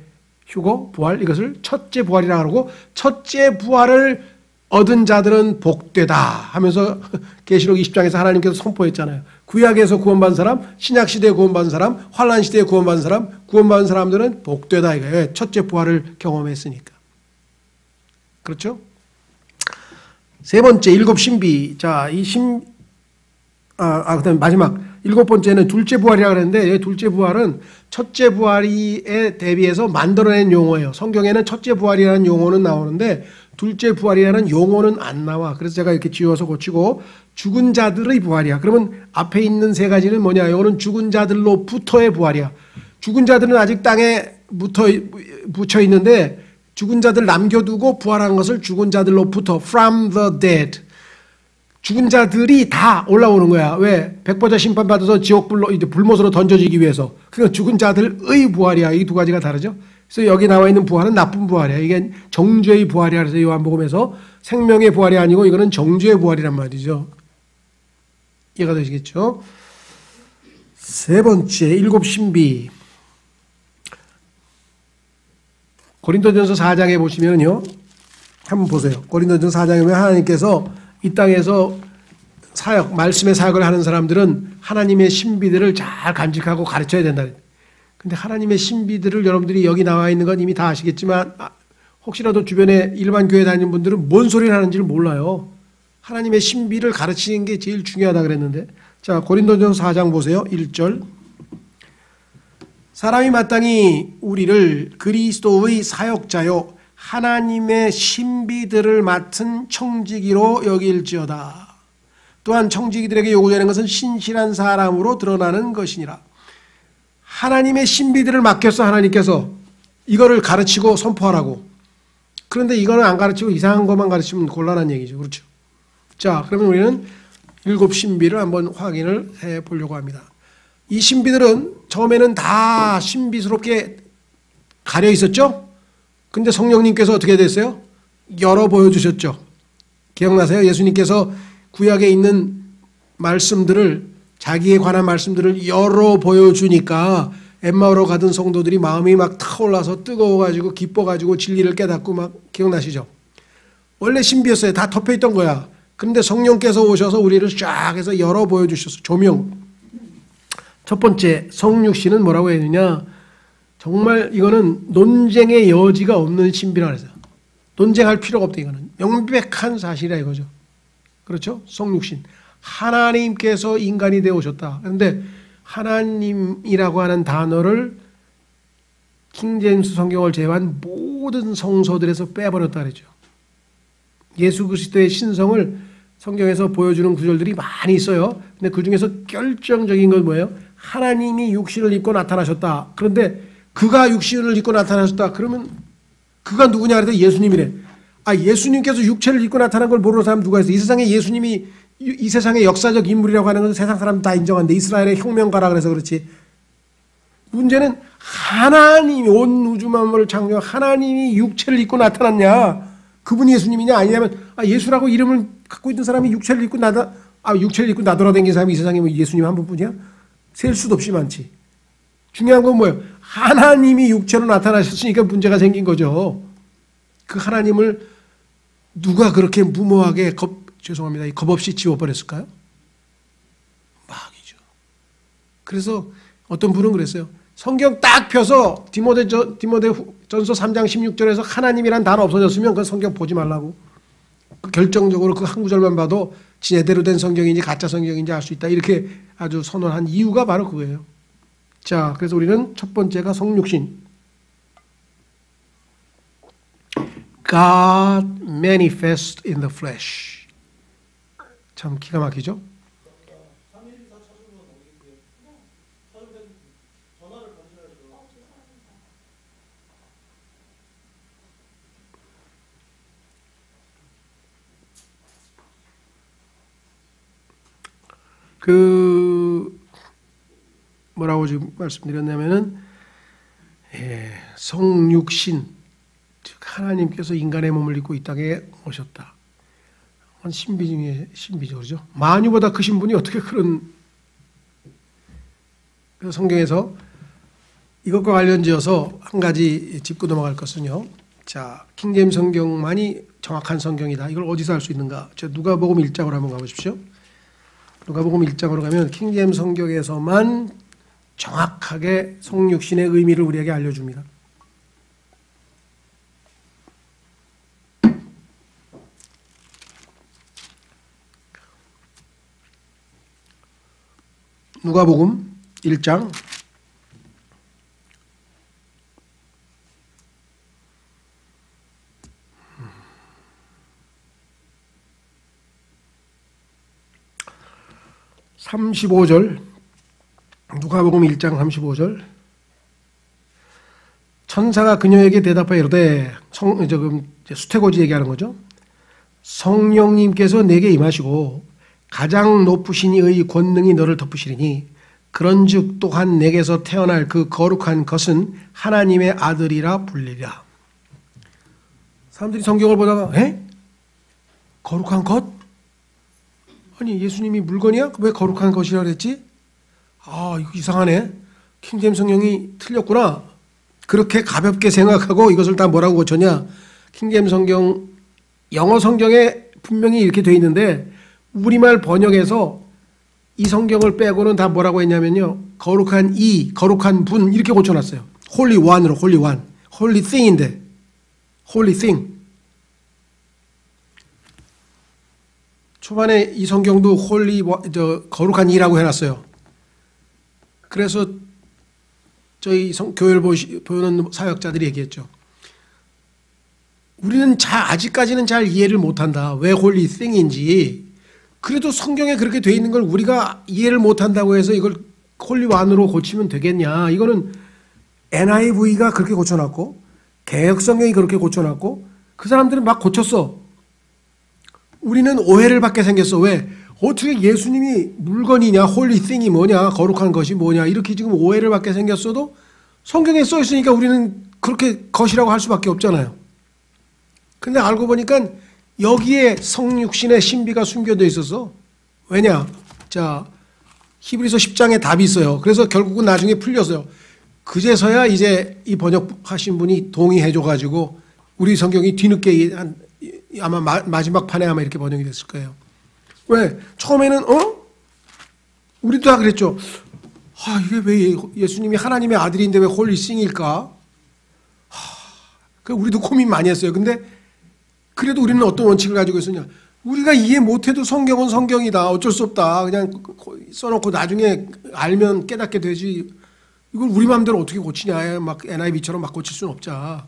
휴거, 부활, 이것을 첫째 부활이라고 하고, 첫째 부활을 얻은 자들은 복되다 하면서 계시록 20장에서 하나님께서 선포했잖아요. 구약에서 구원받은 사람, 신약시대에 구원받은 사람, 환란시대에 구원받은 사람, 구원받은 사람들은 복되다 이거예요. 첫째 부활을 경험했으니까. 그렇죠? 세 번째, 일곱 신비. 자, 그다음에 마지막 7번째는 둘째 부활이라고 그랬는데, 둘째 부활은 첫째 부활에 대비해서 만들어낸 용어예요. 성경에는 첫째 부활이라는 용어는 나오는데 둘째 부활이라는 용어는 안 나와. 그래서 제가 이렇게 지워서 고치고 죽은 자들의 부활이야. 그러면 앞에 있는 세 가지는 뭐냐? 이거는 죽은 자들로부터의 부활이야. 죽은 자들은 아직 땅에 붙여 있는데 죽은 자들 남겨두고 부활한 것을 죽은 자들로부터 from the dead. 죽은 자들이 다 올라오는 거야. 왜? 백보자 심판 받아서 지옥불로 이제 불못으로 던져지기 위해서. 그러니까 죽은 자들의 부활이야. 이 두 가지가 다르죠. 그래서 여기 나와 있는 부활은 나쁜 부활이야. 이게 정죄의 부활이야. 그래서 요한복음에서 생명의 부활이 아니고 이거는 정죄의 부활이란 말이죠. 이해가 되시겠죠? 세 번째, 일곱 신비. 고린도전서 4장에 보시면요. 한번 보세요. 고린도전서 4장에 보면 하나님께서 이 땅에서 사역, 말씀의 사역을 하는 사람들은 하나님의 신비들을 잘 간직하고 가르쳐야 된다. 근데 하나님의 신비들을 여러분들이 여기 나와 있는 건 이미 다 아시겠지만 혹시라도 주변에 일반 교회 다니는 분들은 뭔 소리를 하는지를 몰라요. 하나님의 신비를 가르치는 게 제일 중요하다 그랬는데, 자, 고린도전서 4장 보세요. 1절. 사람이 마땅히 우리를 그리스도의 사역자요 하나님의 신비들을 맡은 청지기로 여길지어다. 또한 청지기들에게 요구되는 것은 신실한 사람으로 드러나는 것이니라. 하나님의 신비들을 맡겼어. 하나님께서 이거를 가르치고 선포하라고. 그런데 이거는 안 가르치고 이상한 것만 가르치면 곤란한 얘기죠. 그렇죠? 자, 그러면 우리는 일곱 신비를 한번 확인을 해 보려고 합니다. 이 신비들은 처음에는 다 신비스럽게 가려 있었죠? 근데 성령님께서 어떻게 됐어요? 열어 보여주셨죠. 기억나세요? 예수님께서 구약에 있는 말씀들을, 자기에 관한 말씀들을 열어 보여주니까 엠마오로 가던 성도들이 마음이 막 타올라서 뜨거워가지고 기뻐가지고 진리를 깨닫고 막, 기억나시죠? 원래 신비였어요. 다 덮여있던 거야. 그런데 성령께서 오셔서 우리를 쫙 해서 열어 보여주셨어. 조명. 첫 번째, 성육신은 뭐라고 해야 되냐? 정말 이거는 논쟁의 여지가 없는 신비라 그래서 논쟁할 필요가 없다. 이거는 명백한 사실이야 이거죠. 그렇죠? 성육신. 하나님께서 인간이 되어 오셨다. 그런데 하나님이라고 하는 단어를 킹제임스 성경을 제외한 모든 성서들에서 빼버렸다 그랬죠. 예수 그리스도의 신성을 성경에서 보여주는 구절들이 많이 있어요. 근데 그 중에서 결정적인 건 뭐예요? 하나님이 육신을 입고 나타나셨다. 그런데 그가 육신을 입고 나타나셨다. 그러면 그가 누구냐 그래도 예수님이래. 예수님께서 육체를 입고 나타난 걸 모르는 사람 누가 있어? 이 세상에 예수님이 이 세상의 역사적 인물이라고 하는 건 세상 사람 다 인정하는데 이스라엘의 혁명가라 그래서 그렇지. 문제는 하나님이 온 우주 만물을 창조한 하나님이 육체를 입고 나타났냐? 그분이 예수님이냐 아니냐면 예수라고 이름을 갖고 있는 사람이 육체를 입고 나돌아다니는 사람이 이 세상에 뭐 예수님 한 분뿐이야? 셀 수도 없이 많지. 중요한 건 뭐예요? 하나님이 육체로 나타나셨으니까 문제가 생긴 거죠. 그 하나님을 누가 그렇게 무모하게 겁 없이 지워버렸을까요? 마귀죠. 그래서 어떤 분은 그랬어요. 성경 딱 펴서 디모데전서 3장 16절에서 하나님이란 단어 없어졌으면 그 성경 보지 말라고. 그 결정적으로 그 한 구절만 봐도 제대로 된 성경인지 가짜 성경인지 알 수 있다. 이렇게 아주 선언한 이유가 바로 그거예요. 자, 그래서 우리는 첫 번째가 성육신. God manifest in the flesh. 참 기가 막히죠? 뭐라고 지금 말씀드렸냐면은, 성육신, 즉 하나님께서 인간의 몸을 입고 이 땅에 오셨다. 신비 중에 신비죠, 그렇죠? 만유보다 크신 분이 어떻게 그런 성경에서 이것과 관련지어서 한 가지 짚고 넘어갈 것은요. 자, 킹제임스 성경만이 정확한 성경이다. 이걸 어디서 알 수 있는가? 저 누가복음 1장으로 한번 가보십시오. 누가복음 1장으로 가면 킹제임스 성경에서만 정확하게 성육신의 의미를 우리에게 알려줍니다. 누가복음 1장 35절, 누가복음 1장 35절. 천사가 그녀에게 대답하여 이르되, 수태고지 얘기하는 거죠. 성령님께서 내게 임하시고 가장 높으신 이의 권능이 너를 덮으시리니 그런즉 또한 내게서 태어날 그 거룩한 것은 하나님의 아들이라 불리라. 사람들이 성경을 보다가 거룩한 것? 아니 예수님이 물건이야? 왜 거룩한 것이라 그랬지? 아 이거 이상하네. 킹제임스 성경이 틀렸구나. 그렇게 가볍게 생각하고 이것을 다 뭐라고 고쳤냐? 킹제임스 성경 영어 성경에 분명히 이렇게 돼 있는데 우리말 번역에서 이 성경을 빼고는 다 뭐라고 했냐면요. 거룩한 이, 거룩한 분 이렇게 고쳐놨어요. Holy One으로 Holy One, Holy Thing인데 Holy Thing. 초반에 이 성경도 거룩한 이라고 해놨어요. 그래서 저희 교회를 보는 사역자들이 얘기했죠. 우리는 아직까지는 잘 이해를 못한다. 왜 홀리 띵인지. 그래도 성경에 그렇게 돼 있는 걸 우리가 이해를 못한다고 해서 이걸 홀리 완으로 고치면 되겠냐. 이거는 NIV가 그렇게 고쳐놨고 개역성경이 그렇게 고쳐놨고 그 사람들은 막 고쳤어. 우리는 오해를 받게 생겼어. 왜? 어떻게 예수님이 물건이냐, 홀리 띵이 뭐냐, 거룩한 것이 뭐냐 이렇게 지금 오해를 받게 생겼어도 성경에 써 있으니까 우리는 그렇게 것이라고 할 수밖에 없잖아요. 근데 알고 보니까 여기에 성육신의 신비가 숨겨져 있어서 왜냐? 자, 히브리서 10장에 답이 있어요. 그래서 결국은 나중에 풀렸어요. 그제서야 이제 이 번역하신 분이 동의해줘가지고 우리 성경이 뒤늦게 아마 마지막 판에 아마 이렇게 번역이 됐을 거예요. 왜? 처음에는 우리도 다 그랬죠. 이게 왜 예수님이 하나님의 아들인데 왜 홀리싱일까? 우리도 고민 많이 했어요. 근데 그래도 우리는 어떤 원칙을 가지고 있었냐? 우리가 이해 못해도 성경은 성경이다. 어쩔 수 없다. 그냥 써놓고 나중에 알면 깨닫게 되지. 이걸 우리 마음대로 어떻게 고치냐? 막 NIV처럼 막 고칠 수는 없자.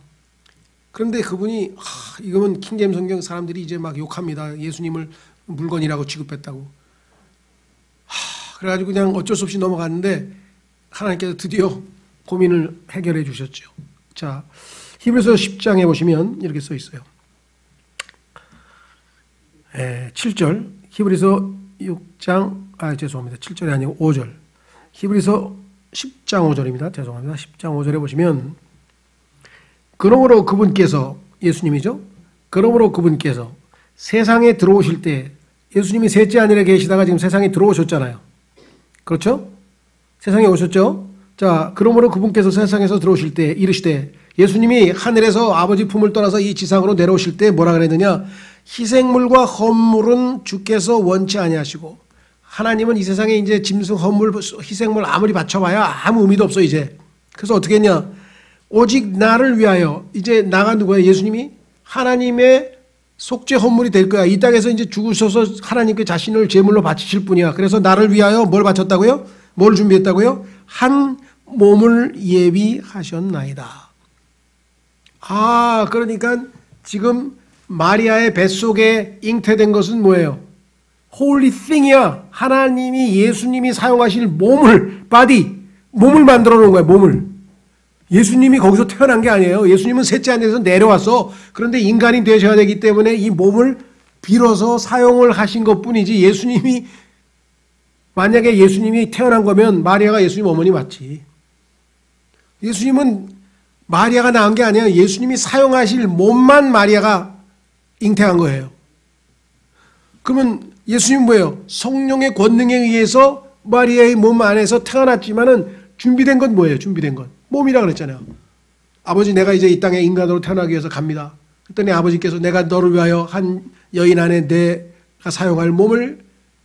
그런데 그분이 이거는 킹제임스 성경 사람들이 이제 막 욕합니다. 예수님을 물건이라고 취급했다고. 그래가지고 그냥 어쩔 수 없이 넘어갔는데 하나님께서 드디어 고민을 해결해 주셨죠. 자, 히브리서 10장에 보시면 이렇게 써 있어요. 7절 히브리서 6장 죄송합니다. 7절이 아니고 5절 히브리서 10장 5절입니다. 죄송합니다. 10장 5절에 보시면 그러므로 그분께서 예수님이죠. 그러므로 그분께서 세상에 들어오실 때 예수님이 셋째 하늘에 계시다가 지금 세상에 들어오셨잖아요. 그렇죠? 세상에 오셨죠? 자, 그러므로 그분께서 세상에서 들어오실 때 이르시되 예수님이 하늘에서 아버지 품을 떠나서 이 지상으로 내려오실 때 뭐라 그랬느냐? 희생물과 헌물은 주께서 원치 아니하시고 하나님은 이 세상에 이제 짐승, 헌물, 희생물 아무리 바쳐봐야 아무 의미도 없어 이제. 그래서 어떻게 했냐? 오직 나를 위하여 이제 나가 누구야? 예수님이 하나님의 속죄 헌물이 될 거야. 이 땅에서 이제 죽으셔서 하나님께 자신을 제물로 바치실 분이야. 그래서 나를 위하여 뭘 바쳤다고요? 뭘 준비했다고요? 한 몸을 예비하셨나이다. 그러니까 지금 마리아의 뱃속에 잉태된 것은 뭐예요? 홀리 띵이야. 하나님이 예수님이 사용하실 몸을 몸을 만들어 놓은 거야. 몸을. 예수님이 거기서 태어난 게 아니에요. 예수님은 셋째 하늘에서 내려와서 그런데 인간이 되셔야 되기 때문에 이 몸을 빌어서 사용을 하신 것뿐이지 만약에 예수님이 태어난 거면 마리아가 예수님 어머니 맞지. 예수님은 마리아가 낳은 게 아니에요. 예수님이 사용하실 몸만 마리아가 잉태한 거예요. 그러면 예수님 뭐예요? 성령의 권능에 의해서 마리아의 몸 안에서 태어났지만은 준비된 건 뭐예요? 준비된 건 몸이라 그랬잖아요. 아버지, 내가 이제 이 땅에 인간으로 태어나기 위해서 갑니다. 그랬더니 아버지께서 내가 너를 위하여 한 여인 안에 내가 사용할 몸을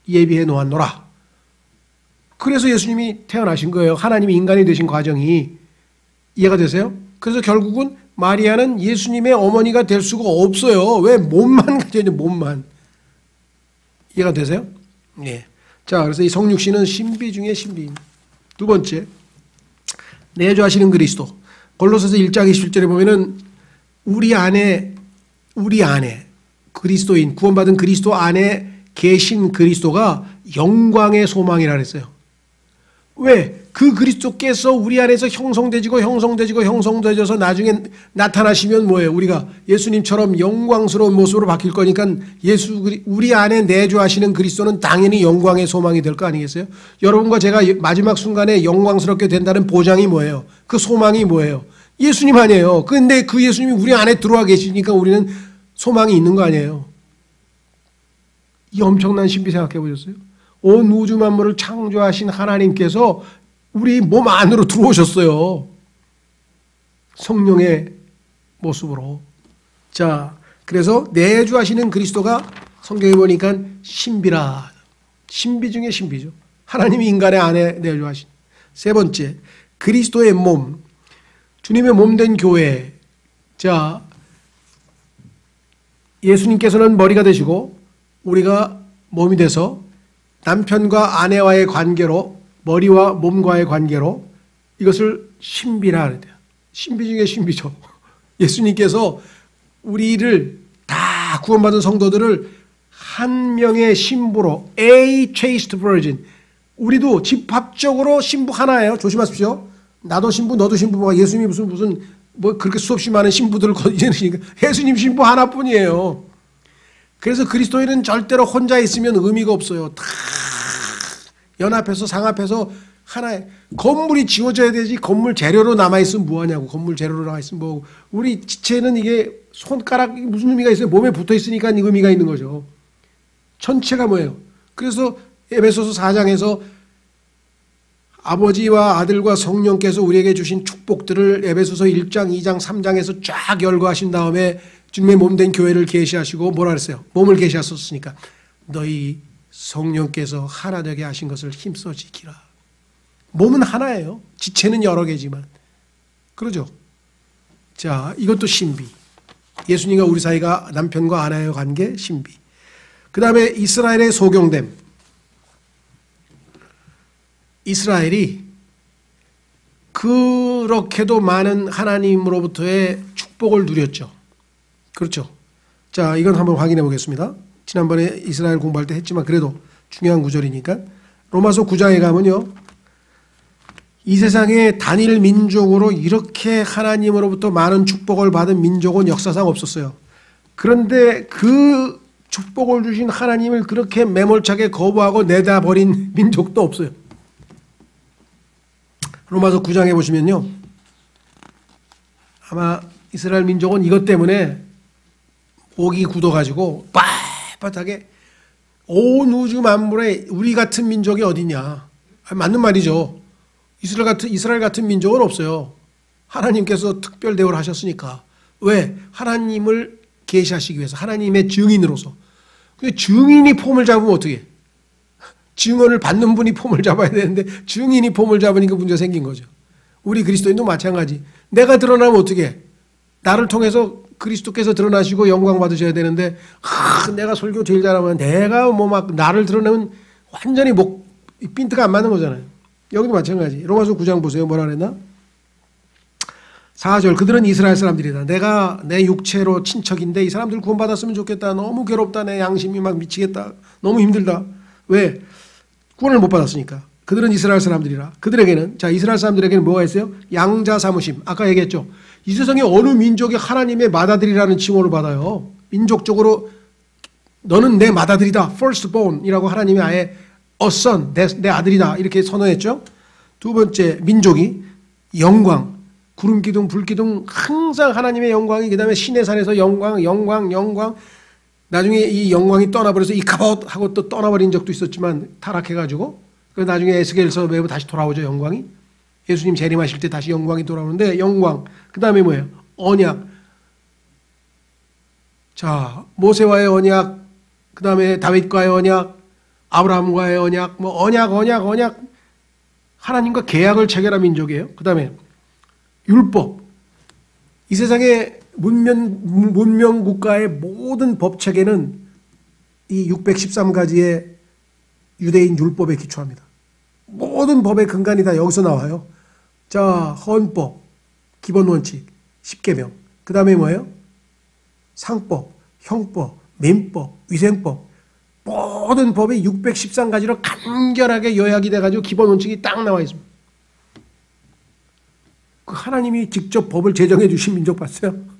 예비해 놓았노라. 그래서 예수님이 태어나신 거예요. 하나님이 인간이 되신 과정이. 이해가 되세요? 그래서 결국은 마리아는 예수님의 어머니가 될 수가 없어요. 왜? 몸만 가져야 돼, 몸만. 이해가 되세요? 네. 자, 그래서 이 성육신은 신비 중에 신비입니다. 두 번째, 내주하시는 그리스도. 골로새서 1장 27절에 보면은 우리 안에 그리스도인, 구원받은 그리스도 안에 계신 그리스도가 영광의 소망이라 그랬어요. 왜? 그 그리스도께서 우리 안에서 형성되어져서 나중에 나타나시면 뭐예요? 우리가 예수님처럼 영광스러운 모습으로 바뀔 거니까 우리 안에 내주하시는 그리스도는 당연히 영광의 소망이 될 거 아니겠어요? 여러분과 제가 마지막 순간에 영광스럽게 된다는 보장이 뭐예요? 그 소망이 뭐예요? 예수님 아니에요. 근데 그 예수님이 우리 안에 들어와 계시니까 우리는 소망이 있는 거 아니에요? 이 엄청난 신비 생각해 보셨어요? 온 우주 만물을 창조하신 하나님께서 우리 몸 안으로 들어오셨어요. 성령의 모습으로. 자, 그래서 내주하시는 그리스도가 성경에 보니까 신비라. 신비 중에 신비죠. 하나님이 인간의 안에 내주하신. 세 번째, 그리스도의 몸. 주님의 몸된 교회. 자, 예수님께서는 머리가 되시고 우리가 몸이 돼서 남편과 아내와의 관계로, 머리와 몸과의 관계로 이것을 신비라 그래요. 신비 중에 신비죠. 예수님께서 우리를 다 구원받은 성도들을 한 명의 신부로, A chaste virgin, 우리도 집합적으로 신부 하나예요. 조심하십시오. 나도 신부, 너도 신부. 예수님이 무슨 뭐 그렇게 수없이 많은 신부들을 거느리니까 예수님 신부 하나뿐이에요. 그래서 그리스도인은 절대로 혼자 있으면 의미가 없어요. 다 연합해서 상합해서 하나의 건물이 지어져야 되지. 건물 재료로 남아있으면 뭐하냐고. 건물 재료로 남아있으면 뭐. 우리 지체는 이게 손가락이 무슨 의미가 있어요? 몸에 붙어있으니까 의미가 있는 거죠. 전체가 뭐예요? 그래서 에베소서 4장에서 아버지와 아들과 성령께서 우리에게 주신 축복들을 에베소서 1장, 2장, 3장에서 쫙 열거하신 다음에 주님의 몸된 교회를 계시하시고 뭐라 그랬어요? 몸을 계시하셨으니까 너희 성령께서 하나 되게 하신 것을 힘써 지키라. 몸은 하나예요. 지체는 여러 개지만. 그러죠? 자, 이것도 신비. 예수님과 우리 사이가 남편과 아내의 관계 신비. 그 다음에 이스라엘의 소경됨. 이스라엘이 그렇게도 많은 하나님으로부터의 축복을 누렸죠. 그렇죠. 자, 이건 한번 확인해 보겠습니다. 지난번에 이스라엘 공부할 때 했지만 그래도 중요한 구절이니까. 로마서 9장에 가면요, 이 세상에 단일 민족으로 이렇게 하나님으로부터 많은 축복을 받은 민족은 역사상 없었어요. 그런데 그 축복을 주신 하나님을 그렇게 매몰차게 거부하고 내다버린 민족도 없어요. 로마서 9장에 보시면요, 아마 이스라엘 민족은 이것 때문에 목이 굳어가지고 빳빳하게 온 우주 만물에 우리 같은 민족이 어디냐. 맞는 말이죠. 이스라엘 같은 민족은 없어요. 하나님께서 특별 대우를 하셨으니까. 왜? 하나님을 계시하시기 위해서, 하나님의 증인으로서. 근데 증인이 폼을 잡으면 어떻게 해? 증언을 받는 분이 폼을 잡아야 되는데 증인이 폼을 잡으니까 문제가 생긴 거죠. 우리 그리스도인도 마찬가지. 내가 드러나면 어떻게 해? 나를 통해서 그리스도께서 드러나시고 영광 받으셔야 되는데, 내가 설교 제일 잘하면, 내가 뭐 막 나를 드러내면 완전히 핀트가 안 맞는 거잖아요. 여기도 마찬가지. 로마서 9장 보세요. 뭐라 그랬나? 4절. 그들은 이스라엘 사람들이다. 내가 내 육체로 친척인데 이 사람들 구원받았으면 좋겠다. 너무 괴롭다. 내 양심이 막 미치겠다. 너무 힘들다. 왜? 구원을 못 받았으니까. 그들은 이스라엘 사람들이라. 그들에게는, 자, 이스라엘 사람들에게는 뭐가 있어요? 양자 사무심. 아까 얘기했죠. 이 세상에 어느 민족이 하나님의 맏아들이라는 칭호를 받아요. 민족적으로 너는 내 맏아들이다. firstborn이라고 하나님이 아예 a son, 내 아들이다. 이렇게 선언했죠. 두 번째, 민족이 영광, 구름 기둥, 불 기둥, 항상 하나님의 영광이, 그 다음에 신의 산에서 영광. 나중에 이 영광이 떠나버려서 이 갑옷 하고 또 떠나버린 적도 있었지만 타락해가지고 그 나중에 에스겔서 매우 다시 돌아오죠. 영광이 예수님 재림하실 때 다시 영광이 돌아오는데 영광 그 다음에 뭐예요? 언약. 자 모세와의 언약 그 다음에 다윗과의 언약 아브라함과의 언약 뭐 언약 하나님과 계약을 체결한 민족이에요. 그 다음에 율법. 이 세상의 문명 국가의 모든 법 체계는 이 613가지의 유대인 율법에 기초합니다. 모든 법의 근간이 다 여기서 나와요. 자, 헌법, 기본 원칙, 십계명. 그 다음에 뭐예요? 상법, 형법, 민법, 위생법. 모든 법이 613가지로 간결하게 요약이 돼가지고 기본 원칙이 딱 나와 있습니다. 그 하나님이 직접 법을 제정해 주신 민족 봤어요?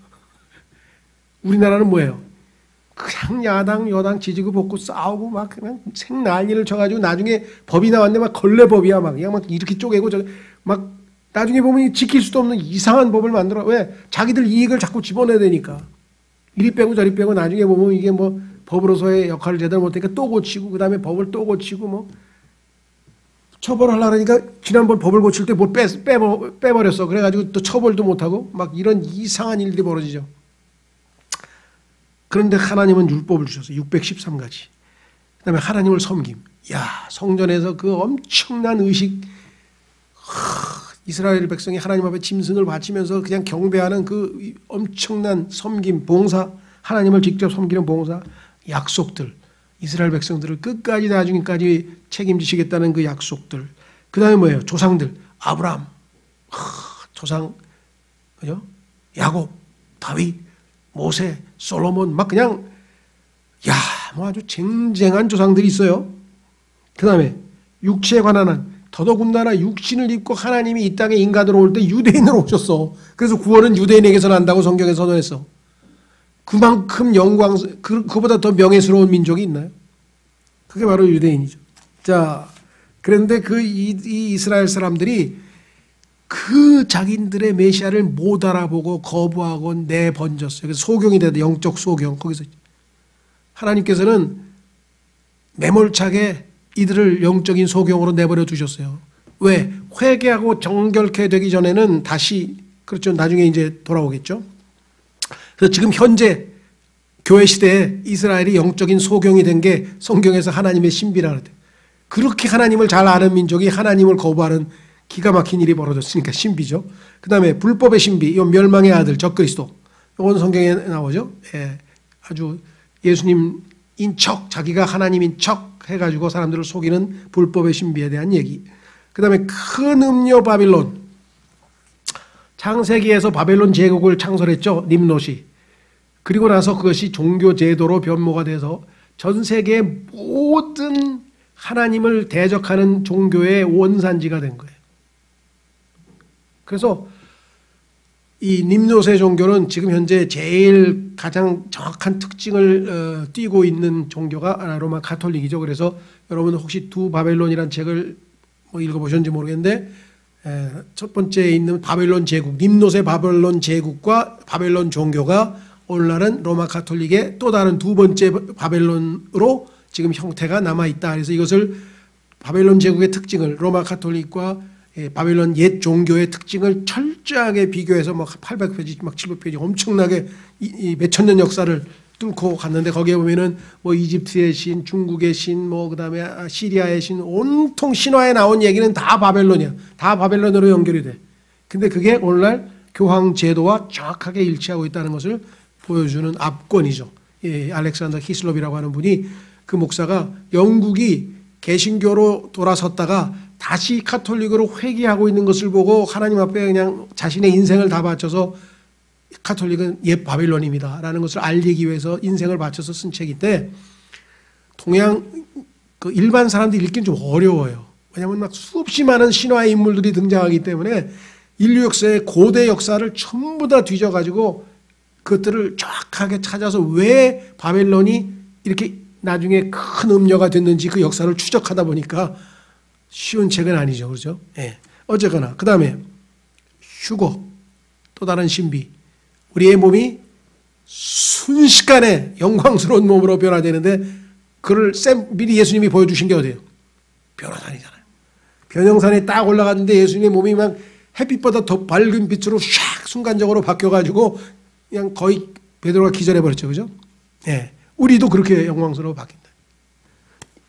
우리나라는 뭐예요? 그냥 야당 여당 지지고 볶고 싸우고 막 그냥 생난리를 쳐가지고 나중에 법이 나왔는데 막 걸레법이야 막 그냥 막 이렇게 쪼개고 막 나중에 보면 지킬 수도 없는 이상한 법을 만들어. 왜? 자기들 이익을 자꾸 집어내야 되니까. 이리 빼고 저리 빼고 나중에 보면 이게 뭐 법으로서의 역할을 제대로 못하니까 또 고치고 그 다음에 법을 또 고치고 뭐 처벌하려고 하니까 지난번 법을 고칠 때 뭘 빼버렸어. 그래가지고 또 처벌도 못하고 막 이런 이상한 일들이 벌어지죠. 그런데 하나님은 율법을 주셨어요. 613가지. 그 다음에 하나님을 섬김. 야, 성전에서 그 엄청난 의식, 이스라엘 백성이 하나님 앞에 짐승을 바치면서 그냥 경배하는 그 엄청난 섬김, 봉사, 하나님을 직접 섬기는 봉사, 약속들, 이스라엘 백성들을 끝까지 나중에까지 책임지시겠다는 그 약속들. 그 다음에 뭐예요? 조상들, 아브라함, 조상, 그죠? 야곱, 다윗, 모세, 솔로몬, 막 그냥, 야, 뭐 아주 쟁쟁한 조상들이 있어요. 그 다음에 육체에 관한 한, 더더군다나 육신을 입고 하나님이 이 땅에 인간으로 올 때 유대인으로 오셨어. 그래서 구원은 유대인에게서 난다고 성경에 선언했어. 그만큼 그보다 더 명예스러운 민족이 있나요? 그게 바로 유대인이죠. 자, 그런데 이 이스라엘 사람들이 그 자기들의 메시아를 못 알아보고 거부하고 내번졌어요. 그래서 소경이 돼도 영적 소경. 거기서 하나님께서는 매몰차게 이들을 영적인 소경으로 내버려 두셨어요. 왜? 회개하고 정결케 되기 전에는 다시 그렇죠. 나중에 이제 돌아오겠죠. 그래서 지금 현재 교회 시대에 이스라엘이 영적인 소경이 된 게 성경에서 하나님의 신비라 그래요. 그렇게 하나님을 잘 아는 민족이 하나님을 거부하는 기가 막힌 일이 벌어졌으니까 신비죠. 그 다음에 불법의 신비, 이 멸망의 아들 적그리스도. 이건 성경에 나오죠. 예, 아주 예수님인 척, 자기가 하나님인 척 해가지고 사람들을 속이는 불법의 신비에 대한 얘기. 그 다음에 큰 음녀 바빌론. 창세기에서 바벨론 제국을 창설했죠. 님롯이. 그리고 나서 그것이 종교 제도로 변모가 돼서 전 세계의 모든 하나님을 대적하는 종교의 원산지가 된 거예요. 그래서 이 님롯의 종교는 지금 현재 제일 가장 정확한 특징을 띠고 있는 종교가 로마 가톨릭이죠. 그래서 여러분 혹시 두 바벨론이라는 책을 뭐 읽어보셨는지 모르겠는데 첫 번째에 있는 바벨론 제국, 님롯의 바벨론 제국과 바벨론 종교가 오늘날은 로마 가톨릭의 또 다른 두 번째 바벨론으로 지금 형태가 남아있다. 그래서 이것을 바벨론 제국의 특징을 로마 가톨릭과 바벨론 옛 종교의 특징을 철저하게 비교해서 막 800페이지, 막 700페이지 엄청나게 몇천 년 역사를 뚫고 갔는데 거기에 보면은 뭐 이집트의 신, 중국의 신, 뭐 그다음에 시리아의 신, 온통 신화에 나온 얘기는 다 바벨론이야. 다 바벨론으로 연결이 돼. 근데 그게 오늘날 교황 제도와 정확하게 일치하고 있다는 것을 보여주는 압권이죠. 알렉산더 히슬롭이라고 하는 분이 그 목사가 영국이 개신교로 돌아섰다가 다시 카톨릭으로 회귀하고 있는 것을 보고 하나님 앞에 그냥 자신의 인생을 다 바쳐서 카톨릭은 옛 바빌론입니다 라는 것을 알리기 위해서 인생을 바쳐서 쓴 책인데 동양 그 일반 사람들이 읽기는 좀 어려워요. 왜냐하면 막 수없이 많은 신화의 인물들이 등장하기 때문에 인류 역사의 고대 역사를 전부 다 뒤져가지고 그것들을 정확하게 찾아서 왜 바벨론이 이렇게 나중에 큰 음녀가 됐는지 그 역사를 추적하다 보니까 쉬운 책은 아니죠. 그렇죠? 예. 어쨌거나 그 다음에 휴거 또 다른 신비. 우리의 몸이 순식간에 영광스러운 몸으로 변화되는데 그를 미리 예수님이 보여주신 게 어디예요? 변화산이잖아요. 변형산에 딱 올라갔는데 예수님의 몸이 막 햇빛보다 더 밝은 빛으로 샥 순간적으로 바뀌어가지고 그냥 거의 베드로가 기절해버렸죠. 그죠? 예. 우리도 그렇게 영광스러워 바뀐다.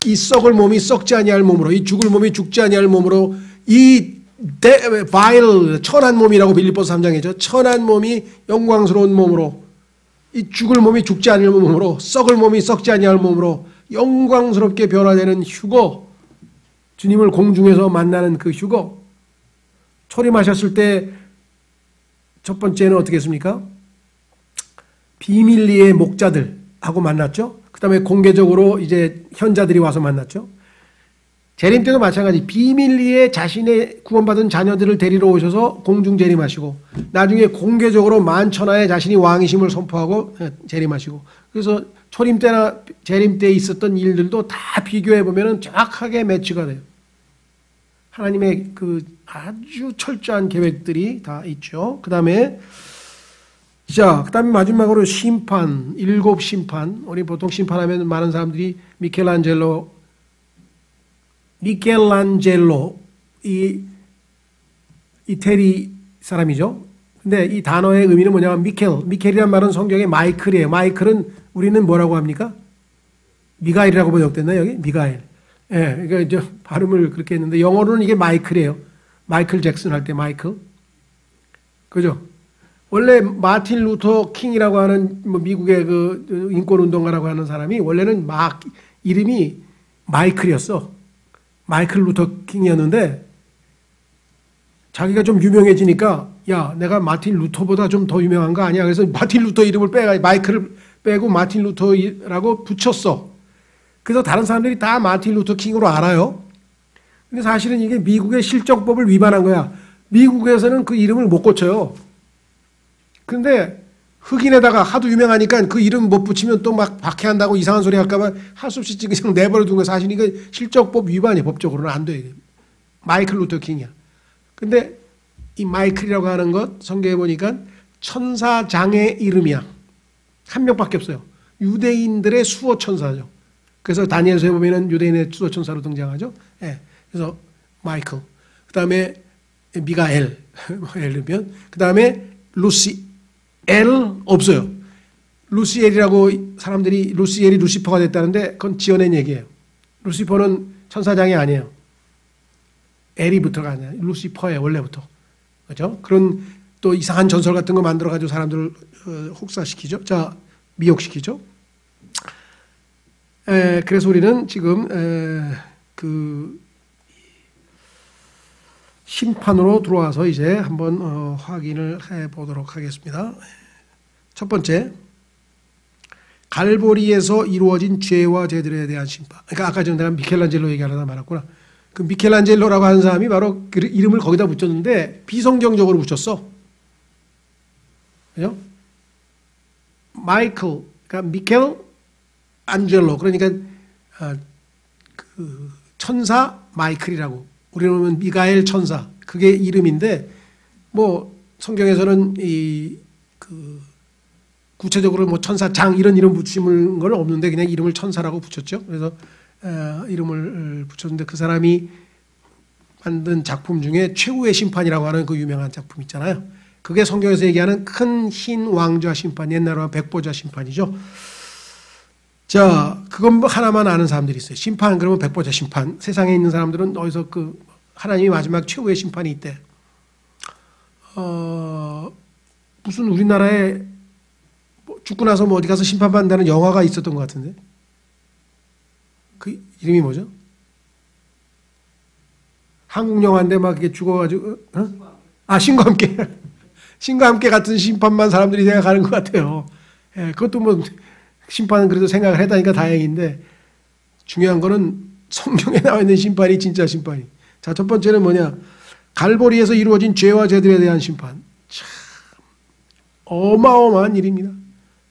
이 썩을 몸이 썩지 아니할 몸으로, 이 죽을 몸이 죽지 아니할 몸으로, 이 바일 천한 몸이라고 빌립보서 3장이죠. 천한 몸이 영광스러운 몸으로, 이 죽을 몸이 죽지 아니할 몸으로, 썩을 몸이 썩지 아니할 몸으로 영광스럽게 변화되는 휴거, 주님을 공중에서 만나는 그 휴거. 초림하셨을 때 첫 번째는 어떻게 했습니까? 비밀리에 목자들하고 만났죠. 그 다음에 공개적으로 이제 현자들이 와서 만났죠. 재림 때도 마찬가지. 비밀리에 자신의 구원받은 자녀들을 데리러 오셔서 공중 재림하시고, 나중에 공개적으로 만천하에 자신이 왕이심을 선포하고 재림하시고, 그래서 초림 때나 재림 때 있었던 일들도 다 비교해 보면은 정확하게 매치가 돼요. 하나님의 그 아주 철저한 계획들이 다 있죠. 그 다음에 마지막으로 심판, 7 심판. 우리 보통 심판하면 많은 사람들이 미켈란젤로 이 이태리 사람이죠. 근데 이 단어의 의미는 뭐냐면 미켈이란 말은 성경의 마이클이에요. 마이클은 우리는 뭐라고 합니까? 미가엘이라고 번역됐나요, 여기? 미가엘. 예, 그러니까 이제 발음을 그렇게 했는데 영어로는 이게 마이클이에요. 마이클 잭슨 할 때 마이클. 그죠? 원래 마틴 루터 킹이라고 하는 미국의 그 인권운동가라고 하는 사람이 원래는 이름이 마이클이었어. 마이클 루터 킹이었는데 자기가 좀 유명해지니까 야, 내가 마틴 루터보다 좀 더 유명한 거 아니야? 그래서 마틴 루터 이름을 마이클을 빼고 마틴 루터라고 붙였어. 그래서 다른 사람들이 다 마틴 루터 킹으로 알아요. 근데 사실은 이게 미국의 실정법을 위반한 거야. 미국에서는 그 이름을 못 고쳐요. 근데 흑인에다가 하도 유명하니까 그 이름 못 붙이면 또 막 박해한다고 이상한 소리 할까봐 할 수 없이 그냥 내버려 둔 거야. 사실 이거 실정법 위반이야. 법적으로는 안 돼. 마이클 루터 킹이야. 근데 이 마이클이라고 하는 것 성경에 보니까 천사장의 이름이야. 한 명밖에 없어요. 유대인들의 수호 천사죠. 그래서 다니엘서에 보면은 유대인의 수호 천사로 등장하죠. 예. 그래서 마이클. 그 다음에 미가엘. 예르면. 그 다음에 루시엘 없어요. 루시엘이라고 사람들이 루시엘이 루시퍼가 됐다는데 그건 지어낸 얘기예요. 루시퍼는 천사장이 아니에요. 엘이 붙어가 아니야. 루시퍼예요, 원래부터. 그죠? 그런 또 이상한 전설 같은 거 만들어가지고 사람들을 혹사시키죠. 자, 미혹시키죠. 그래서 우리는 지금 그 심판으로 들어와서 이제 한번 확인을 해 보도록 하겠습니다. 첫 번째, 갈보리에서 이루어진 죄와 죄들에 대한 심판. 그러니까 아까 전에 내가 미켈란젤로 얘기하려다 말았구나. 그 미켈란젤로라고 하는 사람이 바로 그 이름을 거기다 붙였는데 비성경적으로 붙였어. 그죠? 마이클, 그러니까 미켈 안젤로, 그러니까 그 천사 마이클이라고. 우리는 미가엘 천사, 그게 이름인데 뭐 성경에서는 이 그 구체적으로 뭐 천사장 이런 이름 붙이는 건 없는데 그냥 이름을 천사라고 붙였죠. 그래서 이름을 붙였는데 그 사람이 만든 작품 중에 최후의 심판이라고 하는 그 유명한 작품 있잖아요. 그게 성경에서 얘기하는 큰 흰 왕좌 심판, 옛날로 하면 백보자 심판이죠. 자, 그건 하나만 아는 사람들이 있어요. 심판 그러면 백보자 심판. 세상에 있는 사람들은 어디서 그 하나님이 마지막 최후의 심판이 있대. 무슨 우리나라에 죽고 나서 뭐 어디 가서 심판받는다는 영화가 있었던 것 같은데. 그 이름이 뭐죠? 한국 영화인데 막 이렇게 죽어가지고, 신과 함께. 신과 함께 같은 심판만 사람들이 생각하는 것 같아요. 예, 그것도 뭐 심판은 그래도 생각을 했다니까 다행인데 중요한 거는 성경에 나와 있는 심판이 진짜 심판이. 자, 첫 번째는 뭐냐? 갈보리에서 이루어진 죄와 죄들에 대한 심판. 참 어마어마한 일입니다.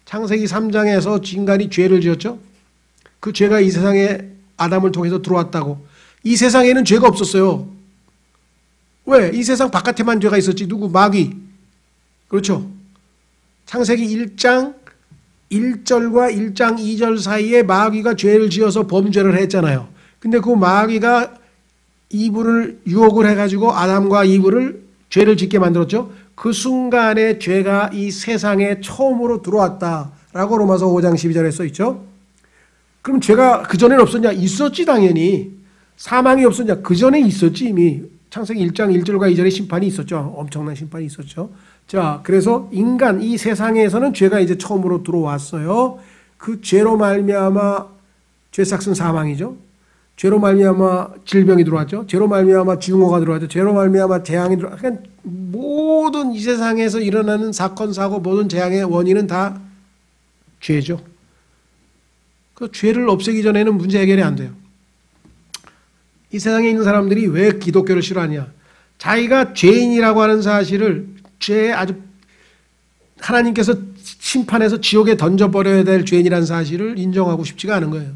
창세기 3장에서 인간이 죄를 지었죠. 그 죄가 이 세상에 아담을 통해서 들어왔다고. 이 세상에는 죄가 없었어요. 왜? 이 세상 바깥에만 죄가 있었지. 누구? 마귀. 그렇죠. 창세기 1장 1절과 1장 2절 사이에 마귀가 죄를 지어서 범죄를 했잖아요. 근데 그 마귀가 이브를 유혹을 해가지고 아담과 이브를 죄를 짓게 만들었죠. 그 순간에 죄가 이 세상에 처음으로 들어왔다라고 로마서 5장 12절에 써있죠. 그럼 죄가 그전에는 없었냐? 있었지 당연히. 사망이 없었냐? 그전에 있었지 이미. 창세기 1장 1절과 2절에 심판이 있었죠. 엄청난 심판이 있었죠. 자, 그래서 인간 이 세상에서는 죄가 이제 처음으로 들어왔어요. 그 죄로 말미암아 죄삭은 사망이죠. 죄로 말미암아 질병이 들어왔죠. 죄로 말미암아 증오가 들어왔죠. 죄로 말미암아 재앙이 들어왔죠. 그러니까 모든 이 세상에서 일어나는 사건 사고 모든 재앙의 원인은 다 죄죠. 그 죄를 없애기 전에는 문제 해결이 안 돼요. 이 세상에 있는 사람들이 왜 기독교를 싫어하냐? 자기가 죄인이라고 하는 사실을 죄에 아주 하나님께서 심판해서 지옥에 던져버려야 될 죄인이라는 사실을 인정하고 싶지가 않은 거예요.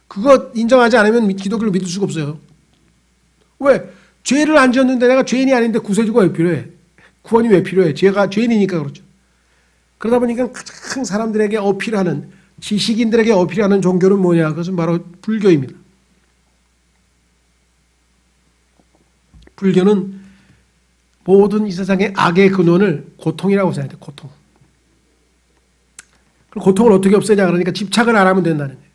그거 인정하지 않으면 기독교를 믿을 수가 없어요. 왜? 죄를 안 지었는데 내가 죄인이 아닌데 구세주가 왜 필요해? 구원이 왜 필요해? 죄가 죄인이니까 그렇죠. 그러다 보니까 가장 사람들에게 어필하는, 지식인들에게 어필하는 종교는 뭐냐? 그것은 바로 불교입니다. 불교는 모든 이 세상의 악의 근원을 고통이라고 생각해요. 고통. 그럼 고통을 어떻게 없애냐? 그러니까 집착을 안 하면 된다는 거예요.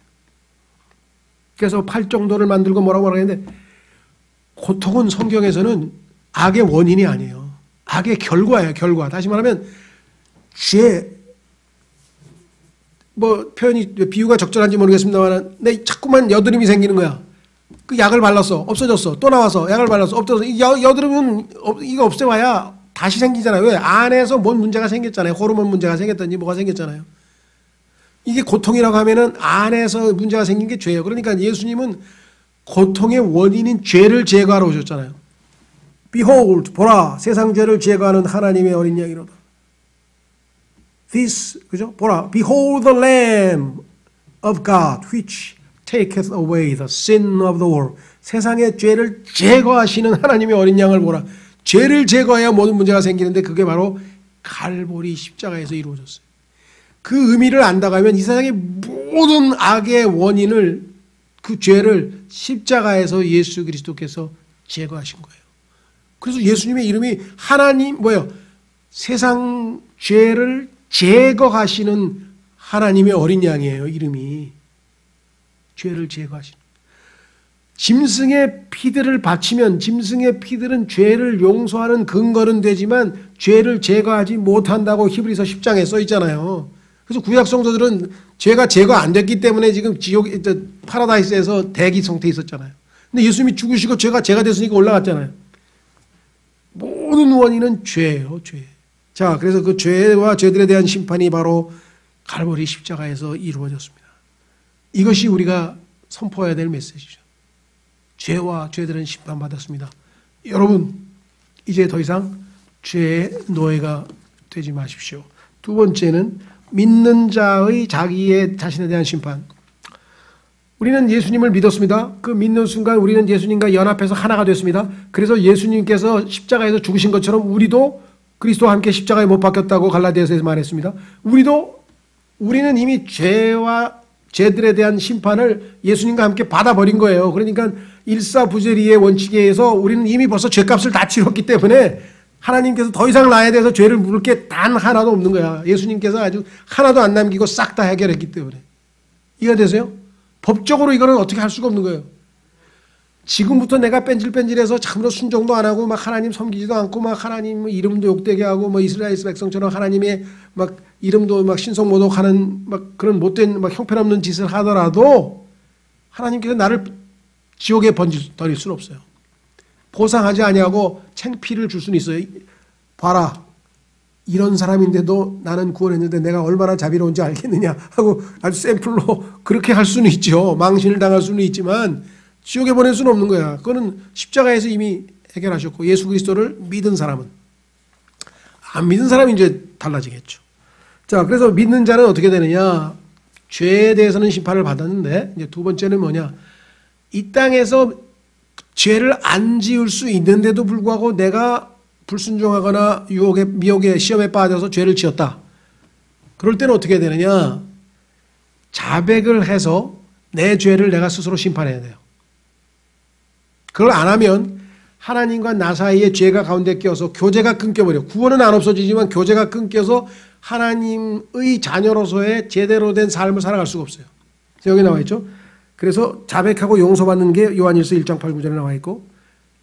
그래서 팔정도를 만들고 뭐라고 하는데, 고통은 성경에서는 악의 원인이 아니에요. 악의 결과예요. 결과. 다시 말하면 죄, 뭐 표현이 비유가 적절한지 모르겠습니다만, 내 자꾸만 여드름이 생기는 거야. 그 약을 발랐어. 없어졌어. 또 나와서 약을 발랐어. 없어졌어. 여드름은 이거 없애봐야 다시 생기잖아요. 왜? 안에서 뭔 문제가 생겼잖아요. 호르몬 문제가 생겼든지 뭐가 생겼잖아요. 이게 고통이라고 하면은 안에서 문제가 생긴 게 죄예요. 그러니까 예수님은 고통의 원인인 죄를 제거하러 오셨잖아요. Behold, 보라, 세상 죄를 제거하는 하나님의 어린 양이로다. This, 그죠? 보라, Behold the Lamb of God, which taketh away the sin of the world. 세상의 죄를 제거하시는 하나님의 어린 양을 보라. 죄를 제거해야 모든 문제가 생기는데 그게 바로 갈보리 십자가에서 이루어졌어요. 그 의미를 안다가면 이 세상의 모든 악의 원인을, 그 죄를 십자가에서 예수 그리스도께서 제거하신 거예요. 그래서 예수님의 이름이 하나님, 세상 죄를 제거하시는 하나님의 어린 양이에요. 이름이. 죄를 제거하시는. 짐승의 피들을 바치면 짐승의 피들은 죄를 용서하는 근거는 되지만 죄를 제거하지 못한다고 히브리서 10장에 써 있잖아요. 그래서 구약 성도들은 죄가 제거 안 됐기 때문에 지금 지옥, 파라다이스에서 대기 상태에 있었잖아요. 근데 예수님이 죽으시고 죄가 됐으니까 올라갔잖아요. 모든 원인은 죄예요, 죄. 자, 그래서 그 죄와 죄들에 대한 심판이 바로 갈보리 십자가에서 이루어졌습니다. 이것이 우리가 선포해야 될 메시지죠. 죄와 죄들은 심판받았습니다. 여러분, 이제 더 이상 죄의 노예가 되지 마십시오. 두 번째는 믿는 자의 자신에 대한 심판. 우리는 예수님을 믿었습니다. 그 믿는 순간 우리는 예수님과 연합해서 하나가 됐습니다. 그래서 예수님께서 십자가에서 죽으신 것처럼 우리도 그리스도와 함께 십자가에 못 박혔다고 갈라디아서에서 말했습니다. 우리는 이미 죄와 죄들에 대한 심판을 예수님과 함께 받아버린 거예요. 그러니까 일사부재리의 원칙에 의해서 우리는 이미 벌써 죄값을 다 치렀기 때문에 하나님께서 더 이상 나에 대해서 죄를 물을 게 단 하나도 없는 거야. 예수님께서 아주 하나도 안 남기고 싹 다 해결했기 때문에. 이해가 되세요? 법적으로 이거는 어떻게 할 수가 없는 거예요. 지금부터 내가 뺀질뺀질해서 참으로 순종도 안 하고 막 하나님 섬기지도 않고 막 하나님 이름도 욕되게 하고 뭐 이스라엘 백성처럼 하나님의 막 이름도 막 신성모독하는 막 그런 못된 막 형편없는 짓을 하더라도 하나님께서 나를 지옥에 버릴 수는 없어요. 보상하지 아니하고 창피를 줄 수는 있어요. 봐라, 이런 사람인데도 나는 구원했는데 내가 얼마나 자비로운지 알겠느냐 하고 아주 샘플로 그렇게 할 수는 있죠. 망신을 당할 수는 있지만 지옥에 보낼 수는 없는 거야. 그거는 십자가에서 이미 해결하셨고, 예수 그리스도를 믿은 사람은. 안 믿은 사람이 이제 달라지겠죠. 자, 그래서 믿는 자는 어떻게 되느냐? 죄에 대해서는 심판을 받았는데 이제 두 번째는 뭐냐? 이 땅에서 죄를 안 지을 수 있는데도 불구하고 내가 불순종하거나 유혹에, 미혹에, 시험에 빠져서 죄를 지었다. 그럴 때는 어떻게 해야 되느냐? 자백을 해서 내 죄를 내가 스스로 심판해야 돼요. 그걸 안 하면 하나님과 나 사이에 죄가 가운데 껴서 교제가 끊겨버려. 구원은 안 없어지지만 교제가 끊겨서 하나님의 자녀로서의 제대로 된 삶을 살아갈 수가 없어요. 여기 나와 있죠. 그래서 자백하고 용서받는 게 요한일서 1장 8, 9절에 나와 있고,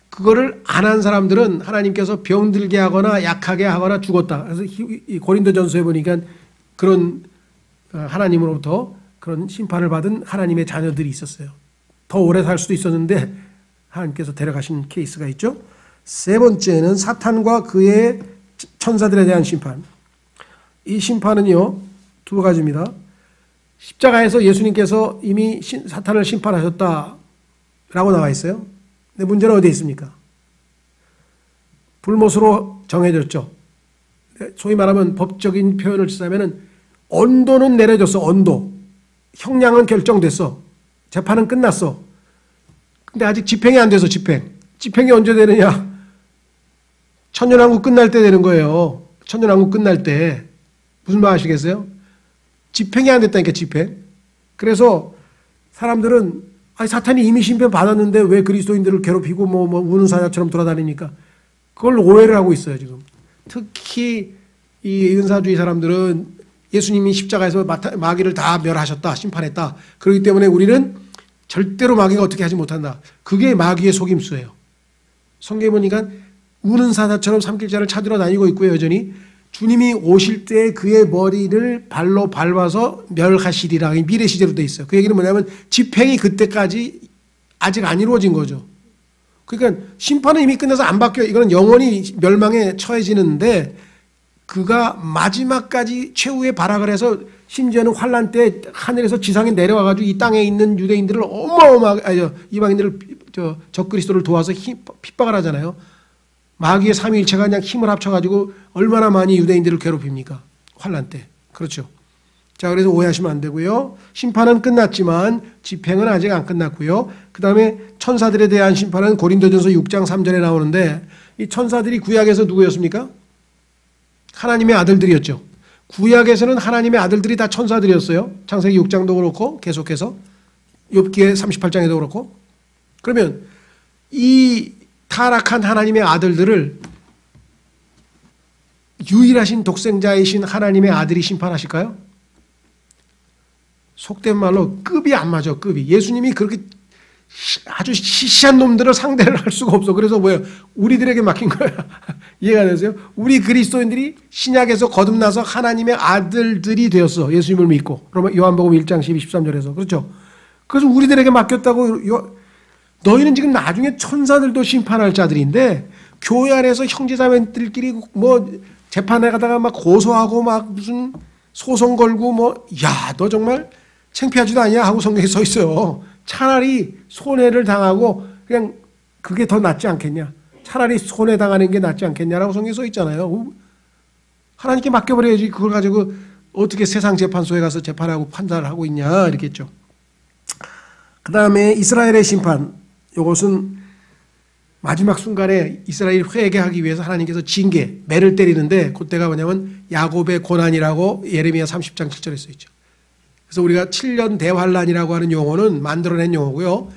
그거를 안 한 사람들은 하나님께서 병들게 하거나 약하게 하거나 죽었다. 그래서 고린도전서에 보니까 그런 하나님으로부터 그런 심판을 받은 하나님의 자녀들이 있었어요. 더 오래 살 수도 있었는데 하나님께서 데려가신 케이스가 있죠. 세 번째는 사탄과 그의 천사들에 대한 심판. 이 심판은요, 두 가지입니다. 십자가에서 예수님께서 이미 사탄을 심판하셨다라고 나와 있어요. 근데 문제는 어디에 있습니까? 불못으로 정해졌죠. 소위 말하면 법적인 표현을 쓰자면 언도는 내려졌어. 언도. 형량은 결정됐어. 재판은 끝났어. 근데 아직 집행이 안 돼서 집행이 언제 되느냐? 천년왕국 끝날 때 되는 거예요. 천년왕국 끝날 때. 무슨 말 아시겠어요? 집행이 안 됐다니까, 집행. 그래서 사람들은 사탄이 이미 심판 받았는데 왜 그리스도인들을 괴롭히고 우는 사자처럼 돌아다니니까, 그걸 오해를 하고 있어요, 지금. 특히 이 은사주의 사람들은 예수님이 십자가에서 마귀를 다 멸하셨다, 심판했다. 그렇기 때문에 우리는 절대로 마귀가 어떻게 하지 못한다. 그게 마귀의 속임수예요. 성경에 보니까 우는 사자처럼 삼킬자를 찾으러 다니고 있고요, 여전히. 주님이 오실 때 그의 머리를 발로 밟아서 멸하시리라. 미래 시제로 돼 있어요. 그 얘기는 뭐냐면 집행이 그때까지 아직 안 이루어진 거죠. 그러니까 심판은 이미 끝나서 안 바뀌어요. 이거는 영원히 멸망에 처해지는데, 그가 마지막까지 최후의 발악을 해서 심지어는 환란 때 하늘에서 지상에 내려와가지고 이 땅에 있는 유대인들을 어마어마하게, 이방인들을 적그리스도를 도와서 핍박을 하잖아요. 마귀의 삼위일체가 그냥 힘을 합쳐가지고 얼마나 많이 유대인들을 괴롭힙니까? 환란 때. 그렇죠. 자, 그래서 오해하시면 안 되고요. 심판은 끝났지만 집행은 아직 안 끝났고요. 그 다음에 천사들에 대한 심판은 고린도전서 6장 3절에 나오는데, 이 천사들이 구약에서 누구였습니까? 하나님의 아들들이었죠. 구약에서는 하나님의 아들들이 다 천사들이었어요. 창세기 6장도 그렇고 계속해서 욥기 38장에도 그렇고. 그러면 이 타락한 하나님의 아들들을 유일하신 독생자이신 하나님의 아들이 심판하실까요? 속된 말로 급이 안 맞아, 급이. 예수님이 그렇게 아주 시시한 놈들을 상대를 할 수가 없어. 그래서 뭐예요? 우리들에게 맡긴 거야. 이해가 되세요? 우리 그리스도인들이 신약에서 거듭나서 하나님의 아들들이 되었어. 예수님을 믿고. 요한복음 1장 12, 13절에서. 그렇죠? 그래서 우리들에게 맡겼다고. 너희는 지금 나중에 천사들도 심판할 자들인데, 교회 안에서 형제자매들끼리 재판에 가다가 막 고소하고 막 무슨 소송 걸고 야, 너 정말 창피하지도 않냐 하고 성경에 써 있어요. 차라리 손해를 당하고 그냥 그게 더 낫지 않겠냐. 차라리 손해 당하는 게 낫지 않겠냐라고 성경에 써 있잖아요. 하나님께 맡겨버려야지. 그걸 가지고 어떻게 세상 재판소에 가서 재판하고 판단을 하고 있냐 이렇겠죠. 그 다음에 이스라엘의 심판. 이것은 마지막 순간에 이스라엘이 회개하기 위해서 하나님께서 징계, 매를 때리는데, 그때가 뭐냐면 야곱의 고난이라고 예레미야 30장 7절에 써 있죠. 그래서 우리가 7년 대환란이라고 하는 용어는 만들어낸 용어고요.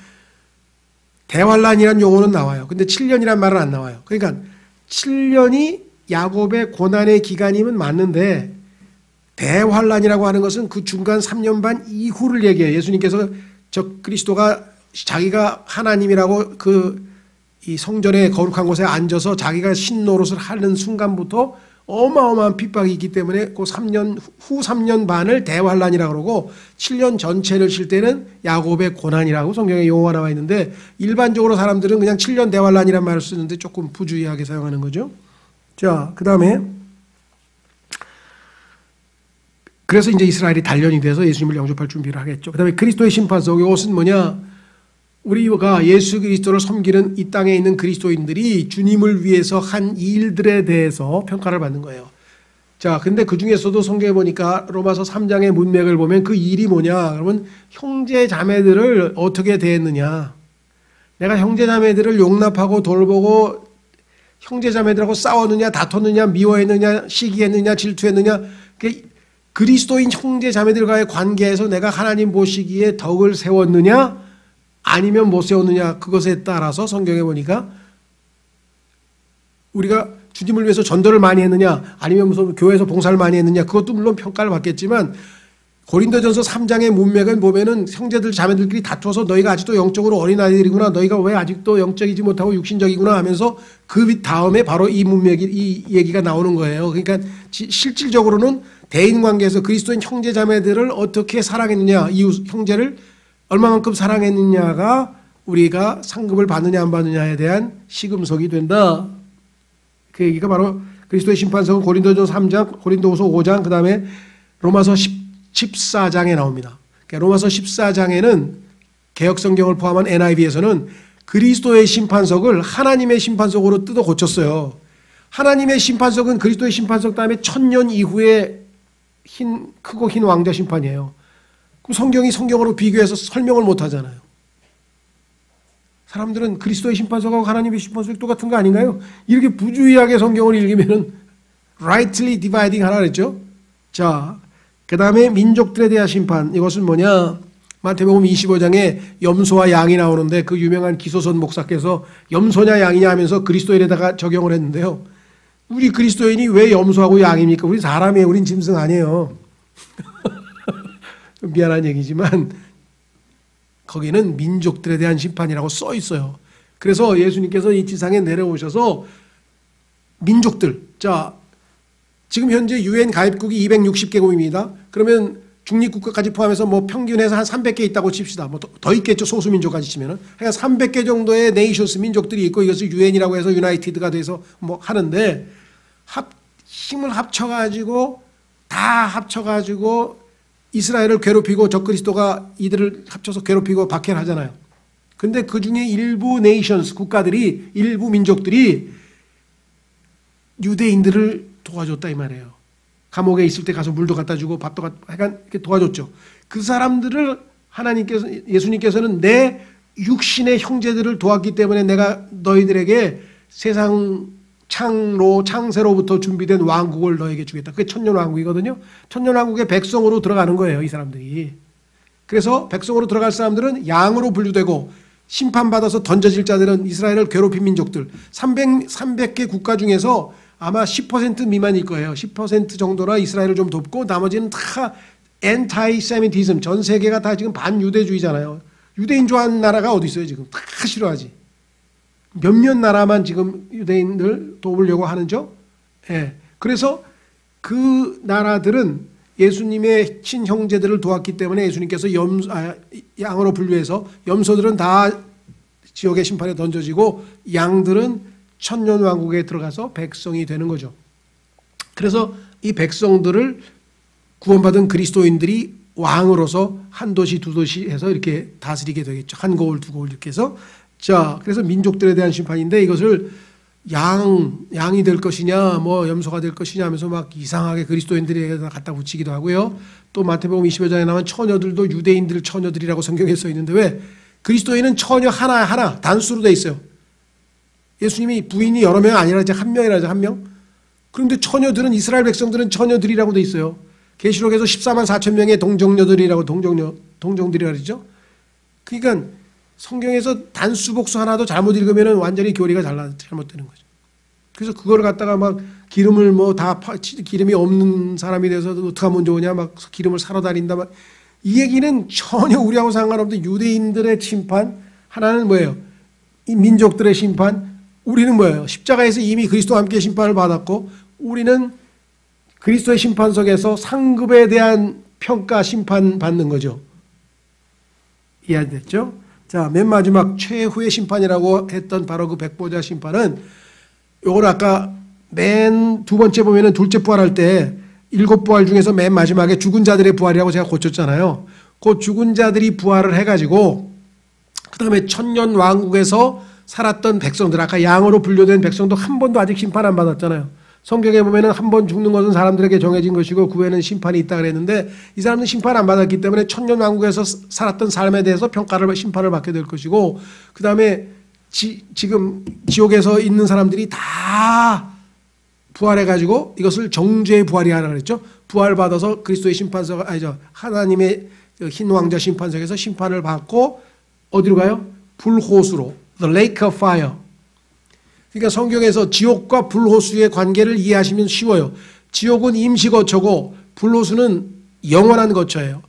대환란이라는 용어는 나와요. 근데 7년이란 말은 안 나와요. 그러니까 7년이 야곱의 고난의 기간이면 맞는데, 대환란이라고 하는 것은 그 중간 3년 반 이후를 얘기해요. 예수님께서 그리스도가 자기가 하나님이라고 이 성전의 거룩한 곳에 앉아서 자기가 신노릇을 하는 순간부터 어마어마한 핍박이 있기 때문에 그 3년 후 3년 반을 대환란이라고 그러고, 7년 전체를 칠 때는 야곱의 고난이라고 성경에 용어가 나와 있는데, 일반적으로 사람들은 그냥 7년 대환란이라는 말을 쓰는데 조금 부주의하게 사용하는 거죠. 자, 그 다음에 그래서 이제 이스라엘이 단련이 돼서 예수님을 영접할 준비를 하겠죠. 그 다음에 그리스도의 심판석. 이것은 뭐냐? 우리가 예수 그리스도를 섬기는 이 땅에 있는 그리스도인들이 주님을 위해서 한 일들에 대해서 평가를 받는 거예요. 자, 근데 그 중에서도 성경에 보니까 로마서 3장의 문맥을 보면 그 일이 뭐냐? 그러면 형제 자매들을 어떻게 대했느냐? 내가 형제 자매들을 용납하고 돌보고 형제 자매들하고 싸웠느냐, 다퉜느냐, 미워했느냐, 시기했느냐, 질투했느냐? 그리스도인 형제 자매들과의 관계에서 내가 하나님 보시기에 덕을 세웠느냐 아니면 못 세웠느냐, 그것에 따라서 성경에 보니까 우리가 주님을 위해서 전도를 많이 했느냐 아니면 무슨 교회에서 봉사를 많이 했느냐, 그것도 물론 평가를 받겠지만 고린도전서 3장의 문맥을 보면은 형제들 자매들끼리 다투어서 너희가 아직도 영적으로 어린아이들이구나, 너희가 왜 아직도 영적이지 못하고 육신적이구나 하면서 그 다음에 바로 이 문맥이, 이 얘기가 나오는 거예요. 그러니까 실질적으로는 대인관계에서 그리스도인 형제 자매들을 어떻게 사랑했느냐, 이웃 형제를 얼마만큼 사랑했느냐가 우리가 상급을 받느냐 안 받느냐에 대한 시금석이 된다. 그 얘기가 바로 그리스도의 심판석은 고린도전 3장, 고린도후서 5장, 그 다음에 로마서 14장에 나옵니다. 그러니까 로마서 14장에는 개역성경을 포함한 NIV에서는 그리스도의 심판석을 하나님의 심판석으로 뜯어 고쳤어요. 하나님의 심판석은 그리스도의 심판석 다음에 1000년 이후에 크고 흰 왕자 심판이에요. 그럼 성경이 성경으로 비교해서 설명을 못 하잖아요. 사람들은 그리스도의 심판석하고 하나님의 심판석이 똑같은 거 아닌가요? 이렇게 부주의하게 성경을 읽으면은 rightly dividing 하라 그랬죠. 자, 그 다음에 민족들에 대한 심판, 이것은 뭐냐? 마태복음 25장에 염소와 양이 나오는데 그 유명한 기소선 목사께서 염소냐 양이냐 하면서 그리스도인에다가 적용을 했는데요. 우리 그리스도인이 왜 염소하고 양입니까? 우리 사람이에요. 우린 짐승 아니에요. 미안한 얘기지만 거기는 민족들에 대한 심판이라고 써 있어요. 그래서 예수님께서 이 지상에 내려오셔서 민족들, 자, 지금 현재 UN 가입국이 260개국입니다. 그러면 중립국가까지 포함해서 뭐 평균해서 한 300개 있다고 칩시다. 뭐 더 있겠죠. 소수민족까지 치면은. 그러니까 300개 정도의 네이션스 민족들이 있고 이것을 UN이라고 해서 유나이티드가 돼서 뭐 하는데 힘을 합쳐가지고 다 합쳐가지고 이스라엘을 괴롭히고 적그리스도가 이들을 합쳐서 괴롭히고 박해를 하잖아요. 근데 그 중에 일부 네이션스 국가들이, 일부 민족들이 유대인들을 도와줬다 이 말이에요. 감옥에 있을 때 가서 물도 갖다 주고 밥도 약간 이렇게 도와줬죠. 그 사람들을 하나님께서, 예수님께서는 내 육신의 형제들을 도왔기 때문에 내가 너희들에게 세상 창세로부터 준비된 왕국을 너에게 주겠다. 그게 천년왕국이거든요. 천년왕국의 백성으로 들어가는 거예요, 이 사람들이. 그래서 백성으로 들어갈 사람들은 양으로 분류되고 심판받아서 던져질 자들은 이스라엘을 괴롭힌 민족들. 300개 국가 중에서 아마 10% 미만일 거예요. 10% 정도나 이스라엘을 좀 돕고 나머지는 다 엔타이세미티즘, 전 세계가 다 지금 반유대주의잖아요. 유대인 좋아하는 나라가 어디 있어요 지금. 다 싫어하지. 몇몇 나라만 지금 유대인들 도우려고 하는죠. 예. 그래서 그 나라들은 예수님의 친형제들을 도왔기 때문에 예수님께서 양으로 분류해서 염소들은 다 지옥의 심판에 던져지고 양들은 천년왕국에 들어가서 백성이 되는 거죠. 그래서 이 백성들을 구원받은 그리스도인들이 왕으로서 한 도시 두 도시 해서 이렇게 다스리게 되겠죠. 한 고을 두 고을 이렇게 해서. 자, 그래서 민족들에 대한 심판인데 이것을 양이 될 것이냐 뭐 염소가 될 것이냐 하면서 막 이상하게 그리스도인들에게 갖다 붙이기도 하고요. 또 마태복음 25장에 나온 처녀들도 유대인들 처녀들이라고 성경에 써 있는데 왜? 그리스도인은 처녀 하나 단수로 돼 있어요. 예수님이 부인이 여러 명 아니라 이제 한 명이라죠, 한 명. 그런데 처녀들은, 이스라엘 백성들은 처녀들이라고 돼 있어요. 계시록에서 14만 4천 명의 동정녀들이라고 동정들이라 그러죠. 그러니까 성경에서 단수복수 하나도 잘못 읽으면 완전히 교리가 잘못되는 거죠. 그래서 그걸 갖다가 막 기름을 뭐 다 기름이 없는 사람이 돼서 어떻게 하면 좋으냐, 막 기름을 사러 다닌다, 막 이 얘기는 전혀 우리하고 상관없는 유대인들의 심판, 하나는 뭐예요? 이 민족들의 심판, 우리는 뭐예요? 십자가에서 이미 그리스도와 함께 심판을 받았고 우리는 그리스도의 심판석에서 상급에 대한 평가 심판 받는 거죠. 이해됐죠? 자, 맨 마지막 최후의 심판이라고 했던 바로 그 백보자 심판은 요걸 아까 맨 두 번째 보면은 둘째 부활할 때 7부활 중에서 맨 마지막에 죽은 자들의 부활이라고 제가 고쳤잖아요. 그 죽은 자들이 부활을 해가지고 그 다음에 천년 왕국에서 살았던 백성들, 아까 양으로 분류된 백성도 한 번도 아직 심판 안 받았잖아요. 성경에 보면은 한 번 죽는 것은 사람들에게 정해진 것이고 그 후에는 심판이 있다 그랬는데 이 사람은 심판 안 받았기 때문에 천년 왕국에서 살았던 삶에 대해서 심판을 받게 될 것이고 그 다음에 지금 지옥에서 있는 사람들이 다 부활해가지고 이것을 정죄의 부활이라고 그랬죠. 부활받아서 그리스도의 심판석, 하나님의 흰 왕자 심판석에서 심판을 받고 어디로 가요? 불호수로, the lake of fire. 그러니까 성경에서 지옥과 불호수의 관계를 이해하시면 쉬워요. 지옥은 임시 거처고 불호수는 영원한 거처예요.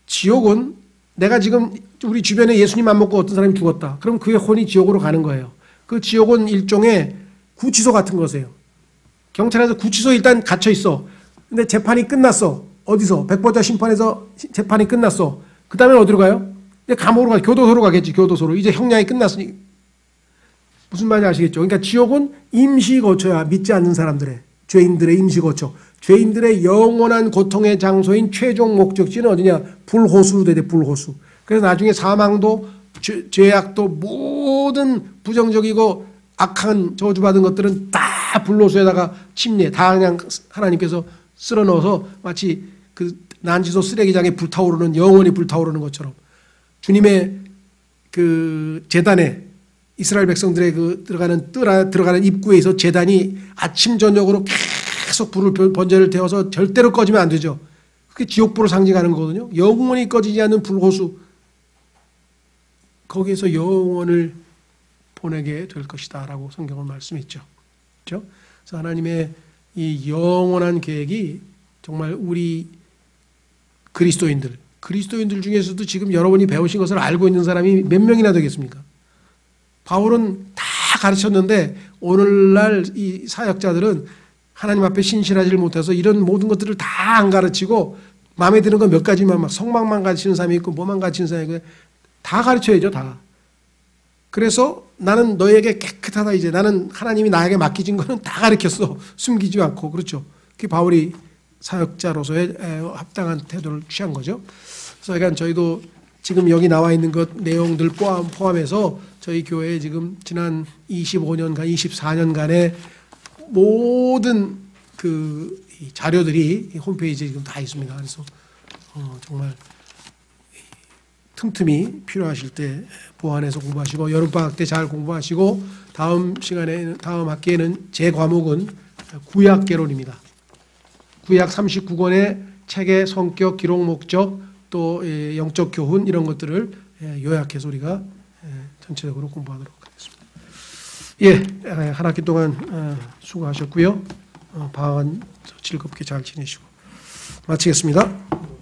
지옥은 내가 지금 우리 주변에 예수님 안 먹고 어떤 사람이 죽었다. 그럼 그의 혼이 지옥으로 가는 거예요. 그 지옥은 일종의 구치소 같은 거세요. 경찰에서 구치소에 일단 갇혀 있어. 근데 재판이 끝났어. 어디서? 백보자 심판에서 재판이 끝났어. 그 다음에 어디로 가요? 이제 감옥으로 가, 교도소로 가겠지, 교도소로. 이제 형량이 끝났으니. 무슨 말인지 아시겠죠? 그러니까 지옥은 임시 거처야. 믿지 않는 사람들의, 죄인들의 임시 거처. 죄인들의 영원한 고통의 장소인 최종 목적지는 어디냐? 불호수로 되대, 불호수. 그래서 나중에 사망도, 죄악도, 모든 부정적이고 악한 저주받은 것들은 다 불호수에다가 침례, 다 그냥 하나님께서 쓸어 넣어서 마치 그 난지소 쓰레기장에 불타오르는, 영원히 불타오르는 것처럼 주님의 그 제단에, 이스라엘 백성들의 그 들어가는 입구에서 제단이 아침 저녁으로 계속 불을 번제를 태워서 절대로 꺼지면 안 되죠. 그게 지옥불을 상징하는 거거든요. 영원히 꺼지지 않는 불호수, 거기에서 영원을 보내게 될 것이다 라고 성경은 말씀했죠. 그렇죠? 그래서 하나님의 이 영원한 계획이 정말 우리 그리스도인들 중에서도 지금 여러분이 배우신 것을 알고 있는 사람이 몇 명이나 되겠습니까? 바울은 다 가르쳤는데 오늘날 이 사역자들은 하나님 앞에 신실하지 못해서 이런 모든 것들을 다 안 가르치고 마음에 드는 거 몇 가지만 막 성막만 가르치는 사람이 있고 뭐만 가르치는 사람이 있고 다 가르쳐야죠, 다. 그래서 나는 너에게 깨끗하다, 이제 나는 하나님이 나에게 맡기진 거는 다 가르쳤어. 숨기지 않고. 그렇죠. 그게 바울이 사역자로서의 합당한 태도를 취한 거죠. 그래서 그러니까 저희도 지금 여기 나와 있는 것 내용들 포함해서 저희 교회에 지금 지난 25년간, 24년간의 모든 그 자료들이 홈페이지에 지금 다 있습니다. 그래서 정말 틈틈이 필요하실 때 보완해서 공부하시고, 여름방학 때 잘 공부하시고, 다음 학기에는 제 과목은 구약개론입니다. 구약 39권의 책의 성격, 기록 목적, 또 영적 교훈 이런 것들을 요약해서 우리가 전체적으로 공부하도록 하겠습니다. 한 학기 동안 수고하셨고요. 방학은 즐겁게 잘 지내시고 마치겠습니다.